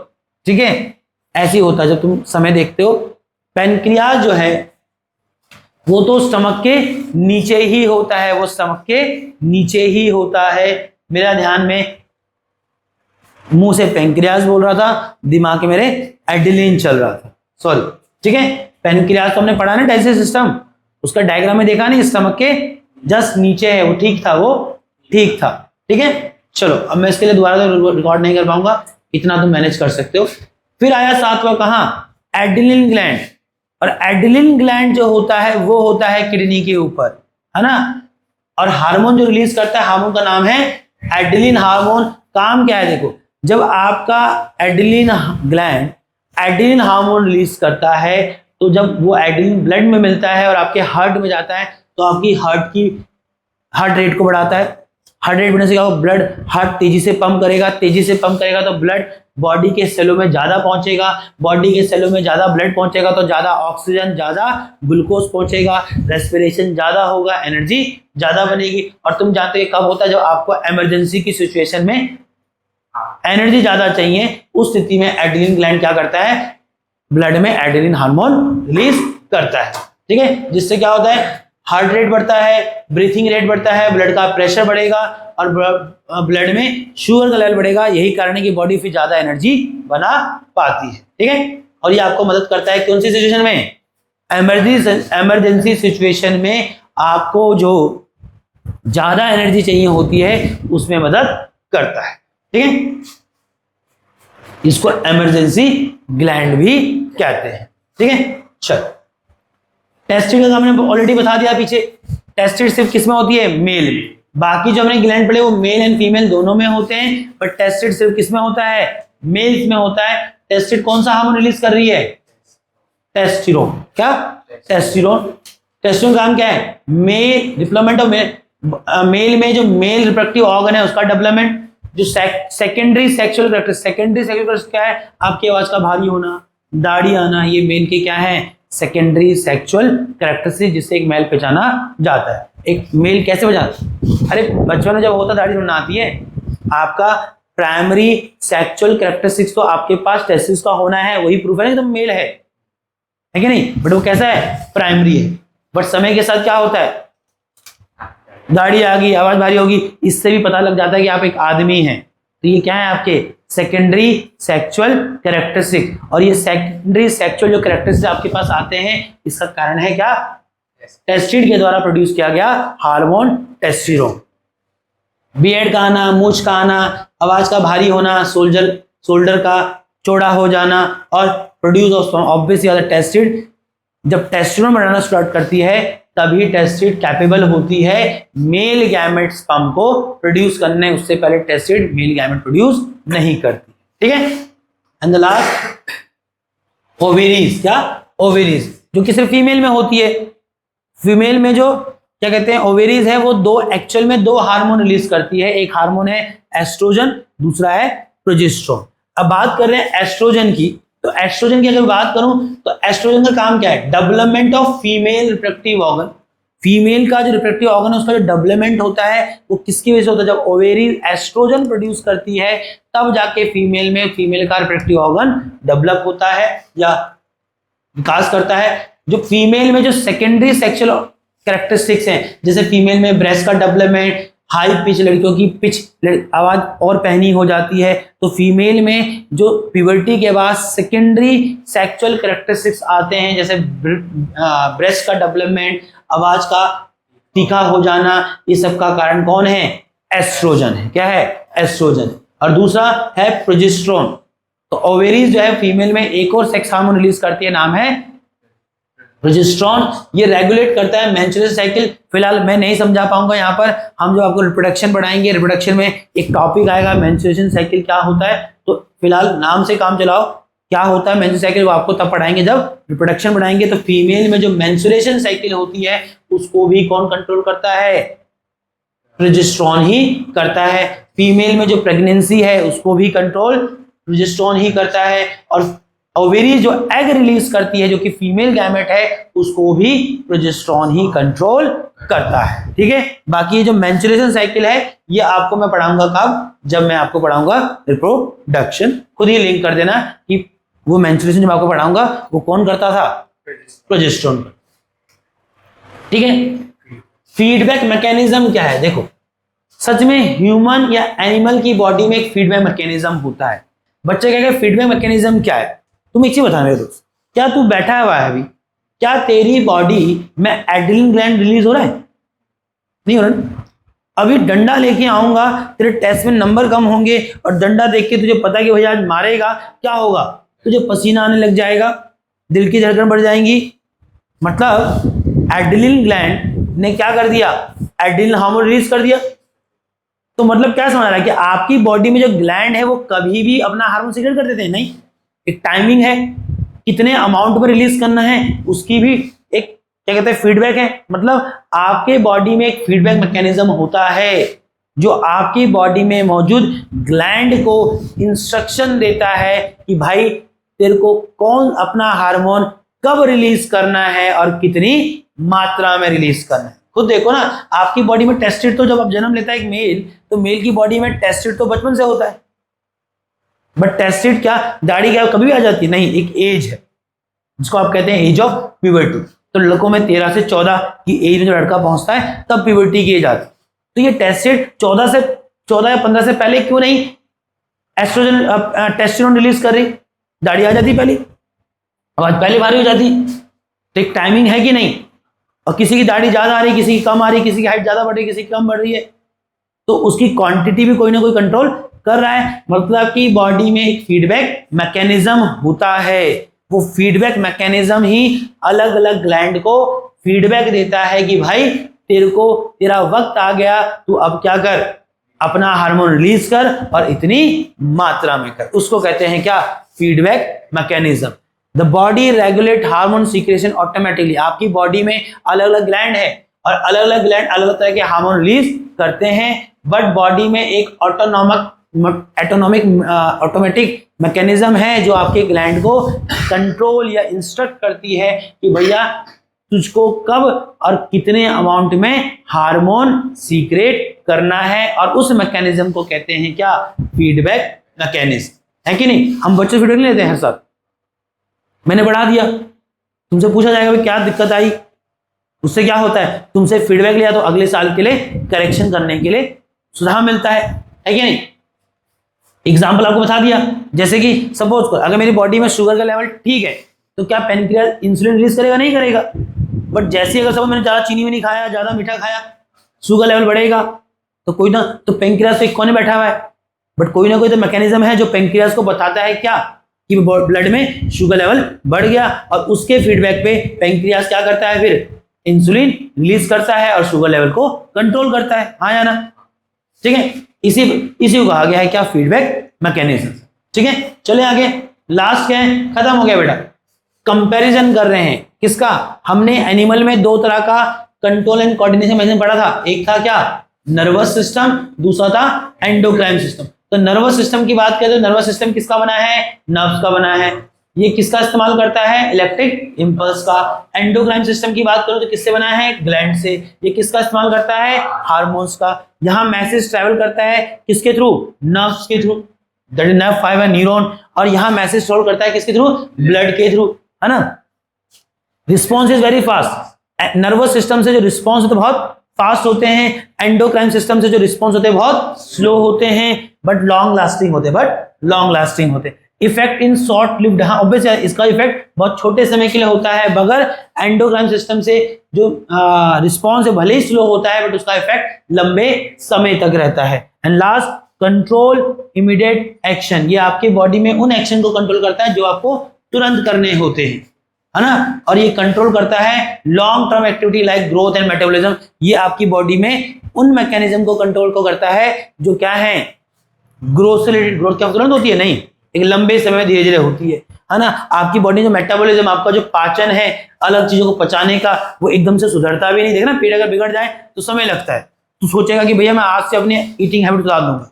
S1: ठीक है। ऐसे ही होता है जब तुम समय देखते हो। पैनक्रियास जो है वो तो स्टमक के नीचे ही होता है, वो स्टमक के नीचे ही होता है। मेरा ध्यान में मुंह से पैनक्रियास बोल रहा था, दिमाग के मेरे एड्रेनलिन चल रहा था, सॉरी, ठीक है। पैनक्रियास तो हमने पढ़ा ना डाइजेस्टिव सिस्टम, उसका डायग्राम में देखा नहीं, स्टमक के जस्ट नीचे है, वो ठीक था, वो ठीक था, ठीक है। चलो अब मैं इसके लिए दोबारा रिकॉर्ड नहीं कर पाऊंगा, इतना तुम मैनेज कर सकते हो। फिर आया सातवां, कहां? Adrenaline gland. और एड्रेनलिन ग्लैंड जो होता है वो होता है किडनी के ऊपर, है ना। और हार्मोन जो रिलीज करता है, हार्मोन का नाम है एड्रेनलिन हार्मोन। काम क्या है देखो, जब आपका adrenaline gland adrenaline hormone release करता है, तो जब वो एड्रेनलिन ब्लड में मिलता है और आपके हार्ट में जाता है, तो आपकी हार्ट रेट को बढ़ाता है। हार्ट रेट बढ़ने से क्या होगा? ब्लड हार्ट तेजी से पंप करेगा, तेजी से पंप करेगा तो ब्लड बॉडी के सेलों में ज्यादा पहुंचेगा, बॉडी के सेलों में ज्यादा ब्लड पहुंचेगा तो ज्यादा ऑक्सीजन, ज्यादा ग्लूकोज पहुंचेगा, रेस्पिरेशन ज्यादा होगा, एनर्जी ज्यादा बनेगी। और तुम जानते हो कब होता है? जब आपको इमरजेंसी की सिचुएशन में एनर्जी ज्यादा चाहिए, उस स्थिति में एड्रेनलिन ग्लैंड क्या करता है? ब्लड में एड्रेनलिन हार्मोन रिलीज करता है, ठीक है। जिससे क्या होता है? हार्ट रेट बढ़ता है, ब्रीथिंग रेट बढ़ता है, ब्लड का प्रेशर बढ़ेगा और ब्लड में शुगर का लेवल बढ़ेगा। यही कारण है कि बॉडी फिर ज्यादा एनर्जी बना पाती है, ठीक है। और ये आपको मदद करता है कौन सी सिचुएशन में? इमरजेंसी सिचुएशन में आपको जो ज्यादा एनर्जी चाहिए होती है उसमें मदद करता है, ठीक है। इसको इमरजेंसी ग्लैंड भी कहते हैं, ठीक है। चलो, टेस्टिड का हमने ऑलरेडी बता दिया पीछे। टेस्टिड सिर्फ किसमें होती है? मेल में। बाकी जो हमने ग्लैंड पढ़े वो मेल एंड फीमेल दोनों में होते हैं, बट टेस्टिड सिर्फ किसमें होता है? मेल्स में होता है। टेस्टिड कौन सा हार्मोन रिलीज कर रही है? टेस्टिरोन। क्या? टेस्टिरोन। टेस्टिरोन काम क्या है? मेल डेवलपमेंट ऑफ मेल में जो मेल रिप्रोडक्टिव ऑर्गन है उसका डेवलपमेंट। जो सेकेंडरी सेक्सुअल कैरेक्टरिस्टिक क्या है? आपकी आवाज का भारी होना, दाढ़ी आना, ये मेल के क्या है? सेकेंडरी सेक्सुअल कैरेक्टरिस्टिक, जिससे एक मेल पहचाना जाता है। एक मेल कैसे पहचाना? अरे बचपन में जब होता दाढ़ी होना आती है, आपका प्राइमरी सेक्सुअल कैरेक्टरिस्टिक्स तो आपके पास टेस्टिस का होना है, वही प्रूफ है ना तुम मेल है कि नहीं। बट वो कैसा है? प्राइमरी है। बट समय के साथ क्या होता है, दाढ़ी आ गई, आवाज भारी होगी, इससे भी पता लग जाता है कि आप एक आदमी हैं। तो ये क्या है आपके सेकेंडरी सेक्सुअल कैरेक्टरिस्टिक। और ये सेकेंडरी सेक्सुअल जो कैरेक्टरिस्टिक आपके पास आते हैं, इसका कारण है क्या, टेस्टिड के द्वारा प्रोड्यूस किया गया हार्मोन टेस्टिरोन। बियर्ड का आना, मूछ का आना, आवाज का भारी होना, शोल्डर का चौड़ा हो जाना, और प्रोड्यूस ऑब्वियसली टेस्टिड। जब टेस्टिरोन बढ़ाना स्टार्ट करती है तभी टेस्टिड कैपेबल होती है मेल गैमेट स्पर्म को प्रोड्यूस करने, उससे पहले टेस्टिड मेल गैमेट प्रोड्यूस नहीं करती। ठीक है। एंड द लास्ट ओवेरीज, क्या ओवेरीज, जो कि सिर्फ फीमेल में होती है। फीमेल में जो क्या कहते हैं ओवेरीज है, वो एक्चुअल में दो हार्मोन रिलीज करती है। एक हार्मोन है एस्ट्रोजन, दूसरा है प्रोजेस्टेरोन। अब बात कर रहे हैं एस्ट्रोजन की, तो एस्ट्रोजन की अगर बात करूं तो एस्ट्रोजन का काम क्या है, development of female reproductive organ. Female का जो रिप्रोडक्टिव ऑर्गन है उसका जो डेवलपमेंट होता है वो किसकी वजह से होता है, जब ओवेरीज एस्ट्रोजन प्रोड्यूस करती है तब जाके फीमेल का रिप्रोडक्टिव ऑर्गन डेवलप होता है या विकास करता है। जो फीमेल में जो सेकेंडरी सेक्सुअल कैरेक्टरिस्टिक्स हैं, जैसे फीमेल में ब्रेस्ट का डेवलपमेंट, हाई पिच, लड़कियों की पिच आवाज और पहनी हो जाती है। तो फीमेल में जो प्यूबर्टी के बाद सेकेंडरी सेक्सुअल कैरेक्टरिस्टिक्स आते हैं, जैसे ब्रेस्ट का डेवलपमेंट, आवाज का तीखा हो जाना, ये सब का कारण कौन है, एस्ट्रोजन है। क्या है, एस्ट्रोजन। और दूसरा है प्रोजेस्टेरोन। तो ओवेरीज जो है फीमेल में एक और सेक्स हार्मोन रिलीज करती है, नाम है प्रोजेस्टेरोन। ये रेगुलेट करता है मेंस्ट्रुअल साइकिल। फिलहाल मैं नहीं समझा पाऊंगा यहाँ पर, हम जो आपको रिप्रोडक्शन पढ़ाएंगे, रिप्रोडक्शन में एक टॉपिक आएगा मेंस्ट्रुएशन साइकिल क्या होता है, तो फिलहाल नाम से काम चलाओ, क्या होता है मेंस्ट्रुअल साइकिल वो आपको तब पढ़ाएंगे जब रिप्रोडक्शन पढ़ाएंगे। तो फीमेल में जो मेंस्ट्रुएशन साइकिल होती है उसको भी कौन कंट्रोल करता है, प्रोजेस्टेरोन ही करता है। फीमेल में जो प्रेगनेंसी है उसको भी कंट्रोल प्रोजेस्टेरोन ही करता है। और ओवेरी जो एग रिलीज करती है, जो कि फीमेल गैमेट है, उसको भी प्रोजेस्टेरोन ही कंट्रोल करता है। ठीक है। बाकी ये जो मेंस्ट्रुएशन साइकिल है ये आपको मैं पढ़ाऊंगा कब, जब मैं आपको पढ़ाऊंगा रिप्रोडक्शन। खुद ही लिंक कर देना कि वो मेंस्ट्रुएशन जब आपको पढ़ाऊंगा वो कौन करता था, प्रोजेस्टेरोन। ठीक है। फीडबैक मैकेनिज्म क्या है, देखो सच में ह्यूमन या एनिमल की बॉडी में एक फीडबैक मैकेनिज्म होता है। बच्चे कहेंगे फीडबैक मैकेनिज्म क्या है, तुम एक चीज बता मेरे दोस्त, क्या तू बैठा हुआ है अभी, क्या तेरी बॉडी में एड्रेनलिन ग्लैंड रिलीज हो रहा है, नहीं हो रहा। अभी डंडा लेके आऊंगा, तेरे टेस्ट में नंबर कम होंगे और डंडा देख के तुझे पता कि भैया आज मारेगा, क्या होगा, तुझे पसीना आने लग जाएगा, दिल की धड़कन बढ़ जाएंगी। मतलब एड्रेनलिन ग्लैंड ने क्या कर दिया, एड्रेनलिन हार्मोन रिलीज कर दिया। तो मतलब क्या समझ रहा है कि आपकी बॉडी में जो ग्लैंड है वो कभी भी अपना हार्मोन सीक्रेट कर देते हैं, नहीं, एक टाइमिंग है, कितने अमाउंट में रिलीज करना है उसकी भी एक क्या कहते हैं फीडबैक है। मतलब आपके बॉडी में एक फीडबैक मैकेनिज्म होता है जो आपकी बॉडी में मौजूद ग्लैंड को इंस्ट्रक्शन देता है कि भाई तेरे को कौन अपना हार्मोन कब रिलीज करना है और कितनी मात्रा में रिलीज करना है। खुद देखो ना, आपकी बॉडी में टेस्टिड तो जब आप जन्म लेता है एक मेल, तो मेल की बॉडी में टेस्टिड तो बचपन से होता है, बट टेस्टिड क्या दाढ़ी क्या कभी भी आ जाती है, नहीं, एक एज है जिसको आप कहते हैं एज ऑफ प्यूबर्टी। तो लड़कों में 13 से 14 की एज में जो लड़का पहुंचता है तब प्यूबर्टी की एज आती है। तो ये टेस्टिड 14 या 15 से पहले क्यों नहीं एस्ट्रोजन टेस्टिरोन रिलीज कर रही, दाढ़ी आ जाती पहले, आवाज पहले भारी हो जाती। तो एक टाइमिंग है कि नहीं, और किसी की दाढ़ी ज्यादा आ रही, किसी की कम आ रही, किसी की हाइट ज्यादा बढ़ रही, किसी की कम बढ़ रही है, तो उसकी क्वांटिटी भी कोई ना कोई कंट्रोल कर रहा है। मतलब कि बॉडी में एक फीडबैक मैकेनिज्म होता है, वो फीडबैक मैकेनिज्म ही अलग अलग ग्लैंड को फीडबैक देता है कि भाई तेरे को तेरा वक्त आ गया, तू अब क्या कर, अपना हार्मोन रिलीज कर और इतनी मात्रा में कर। उसको कहते हैं क्या, feedback mechanism. The body regulate hormone secretion automatically. आपकी बॉडी में अलग अलग ग्लैंड है और अलग अलग ग्लैंड अलग अलग तरह के हार्मोन रिलीज करते हैं, बट बॉडी में एक ऑटोमेटिक मैकेनिज्म है जो आपके ग्लैंड को कंट्रोल या इंस्ट्रक्ट करती है कि भैया तुझको कब और कितने अमाउंट में हार्मोन सीक्रेट करना है, और उस मैकेनिज्म को कहते हैं क्या, फीडबैक मैकेनिज्म। है कि नहीं। हम बच्चे फीडबैक नहीं लेते हैं हर साथ, मैंने बढ़ा दिया, तुमसे पूछा जाएगा क्या दिक्कत आई, उससे क्या होता है, तुमसे फीडबैक लिया तो अगले साल के लिए करेक्शन करने के लिए सुझाव मिलता है कि नहीं। एग्जाम्पल आपको बता दिया, जैसे कि सपोज कर अगर मेरी बॉडी में शुगर का लेवल ठीक है तो क्या पेनक्रियास इंसुलिन रिलीज करेगा, नहीं करेगा। बट जैसे अगर सपोज मैंने ज़्यादा चीनी भी नहीं खाया, ज़्यादा मीठा खाया, शुगर लेवल बढ़ेगा, तो कोई ना तो पेनक्रियास तो एक कोने बैठा हुआ है, बट कोई ना कोई तो मैकेनिज्म है जो पेनक्रियास को बताता है क्या कि ब्लड में शुगर लेवल बढ़ गया, और उसके फीडबैक पे पेनक्रियास क्या करता है, फिर इंसुलिन रिलीज करता है और शुगर लेवल को कंट्रोल करता है, हाँ या ना। ठीक है, इसी को कहा गया है क्या, फीडबैक मैकेनिज्म। ठीक है, चले आगे, लास्ट क्या है, खत्म हो गया बेटा। कंपैरिजन कर रहे हैं किसका, हमने एनिमल में दो तरह का कंट्रोल एंड कोऑर्डिनेशन मैकेनिज्म पढ़ा था, एक था क्या नर्वस सिस्टम, दूसरा था एंडोक्राइन सिस्टम। तो नर्वस सिस्टम की बात करें तो नर्वस सिस्टम किसका बना है, नर्व्स का बना है, ये किसका इस्तेमाल करता है, इलेक्ट्रिक इंपल्स का। एंडोक्राइन सिस्टम की बात करो तो किससे बना है, ग्लैंड से, ये किसका इस्तेमाल करता है, हार्मोन्स का। यहाँ मैसेज ट्रेवल करता है किसके थ्रू, नर्व्स के through, that is nerve fibre neuron, और यहाँ मैसेज ट्रेवल करता है किसके थ्रू, ब्लड के थ्रू, है ना। Response is very fast, nervous system से जो रिस्पॉन्स होते बहुत फास्ट होते हैं, एंडोक्राइन सिस्टम से जो रिस्पॉन्स होते हैं बहुत स्लो होते हैं, बट लॉन्ग लास्टिंग होते हैं। इफेक्ट इन शॉर्ट लिव्ड, हाँ ऑब्वियस है, इसका इफेक्ट बहुत छोटे समय के लिए होता है, मगर एंडोक्राइन सिस्टम से जो रिस्पॉन्स है भले ही स्लो होता है, बट उसका इफेक्ट लंबे समय तक रहता है। And last, control immediate action, ये आपके बॉडी में उन एक्शन को कंट्रोल करता है जो आपको तुरंत करने होते हैं, है ना। और ये कंट्रोल करता है long term activity like growth and metabolism, ये आपकी बॉडी में उन मैकेनिज्म को कंट्रोल को करता है जो क्या है, ग्रोथ से रिलेटेड, ग्रोथ क्या तुरंत होती है नहीं, एक लंबे समय में धीरे धीरे होती है ना। आपकी बॉडी जो मेटाबॉलिज्म, आपका जो पाचन है अलग चीजों को पचाने का, वो एकदम से सुधरता भी नहीं। देखना पेट अगर बिगड़ जाए तो समय लगता है, तू सोचेगा कि भैया मैं आज से अपनी ईटिंग हैबिट सुधार दूंगा,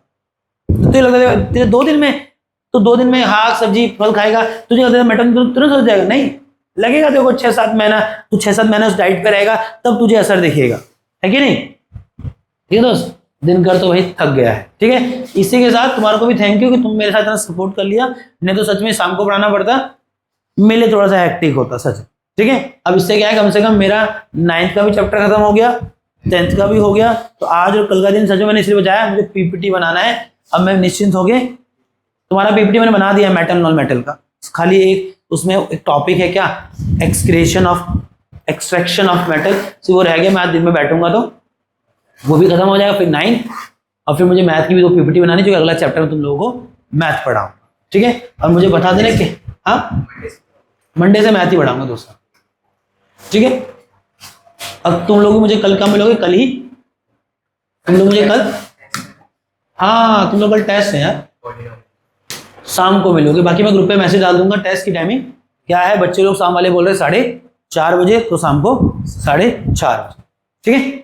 S1: तो तुझे लगता है तेरे 2 दिन में हाँ सब्जी फल खाएगा, तुझे लगता है मेटाबॉलिज्म तुरंत हो जाएगा, नहीं लगेगा तेरे को 6-7 महीना, तू 6-7 महीना उस डाइट पे रहेगा तब तुझे असर दिखेगा, है कि नहीं। ठीक है दोस्त, दिनकर तो भाई थक गया है। ठीक है, इसी के साथ तुम्हारे को भी थैंक यू कि तुम मेरे साथ इतना सपोर्ट कर लिया, नहीं तो सच में शाम को पढ़ाना पड़ता, मेरे लिए थोड़ा सा हेक्टिक होता सच। ठीक है, अब इससे क्या है, कम से कम मेरा 9th का भी चैप्टर खत्म हो गया, 10th का भी हो गया, तो आज और कल का दिन सच में मैंने इसलिए बचाया, मुझे पीपीटी बनाना है। अब मैं निश्चिंत हो गए, तुम्हारा पीपीटी मैंने बना दिया मेटल नॉन मेटल का, खाली एक उसमें एक टॉपिक है क्या, excretion of extraction of metal, तो वो रह गया, मैं आज दिन में बैठूंगा तो वो भी खत्म हो जाएगा। फिर 9 और फिर मुझे मैथ की भी 2 पीपीटी बनानी, जो अगला चैप्टर में तुम लोगों को मैथ पढ़ाऊं। ठीक है, और मुझे बता देना कि हाँ मंडे से मैथ ही पढ़ाऊंगा दोस्तों। ठीक है, अब तुम लोग मुझे कल कब मिलोगे, कल ही तुम लोग मुझे कल, हाँ तुम लोग कल टेस्ट है यार, शाम को मिलोगे। बाकी मैं ग्रुप पे मैसेज डाल दूंगा टेस्ट की टाइमिंग क्या है। बच्चे लोग शाम वाले बोल रहे 4:30 बजे, तो शाम को 4:30 बजे। ठीक है।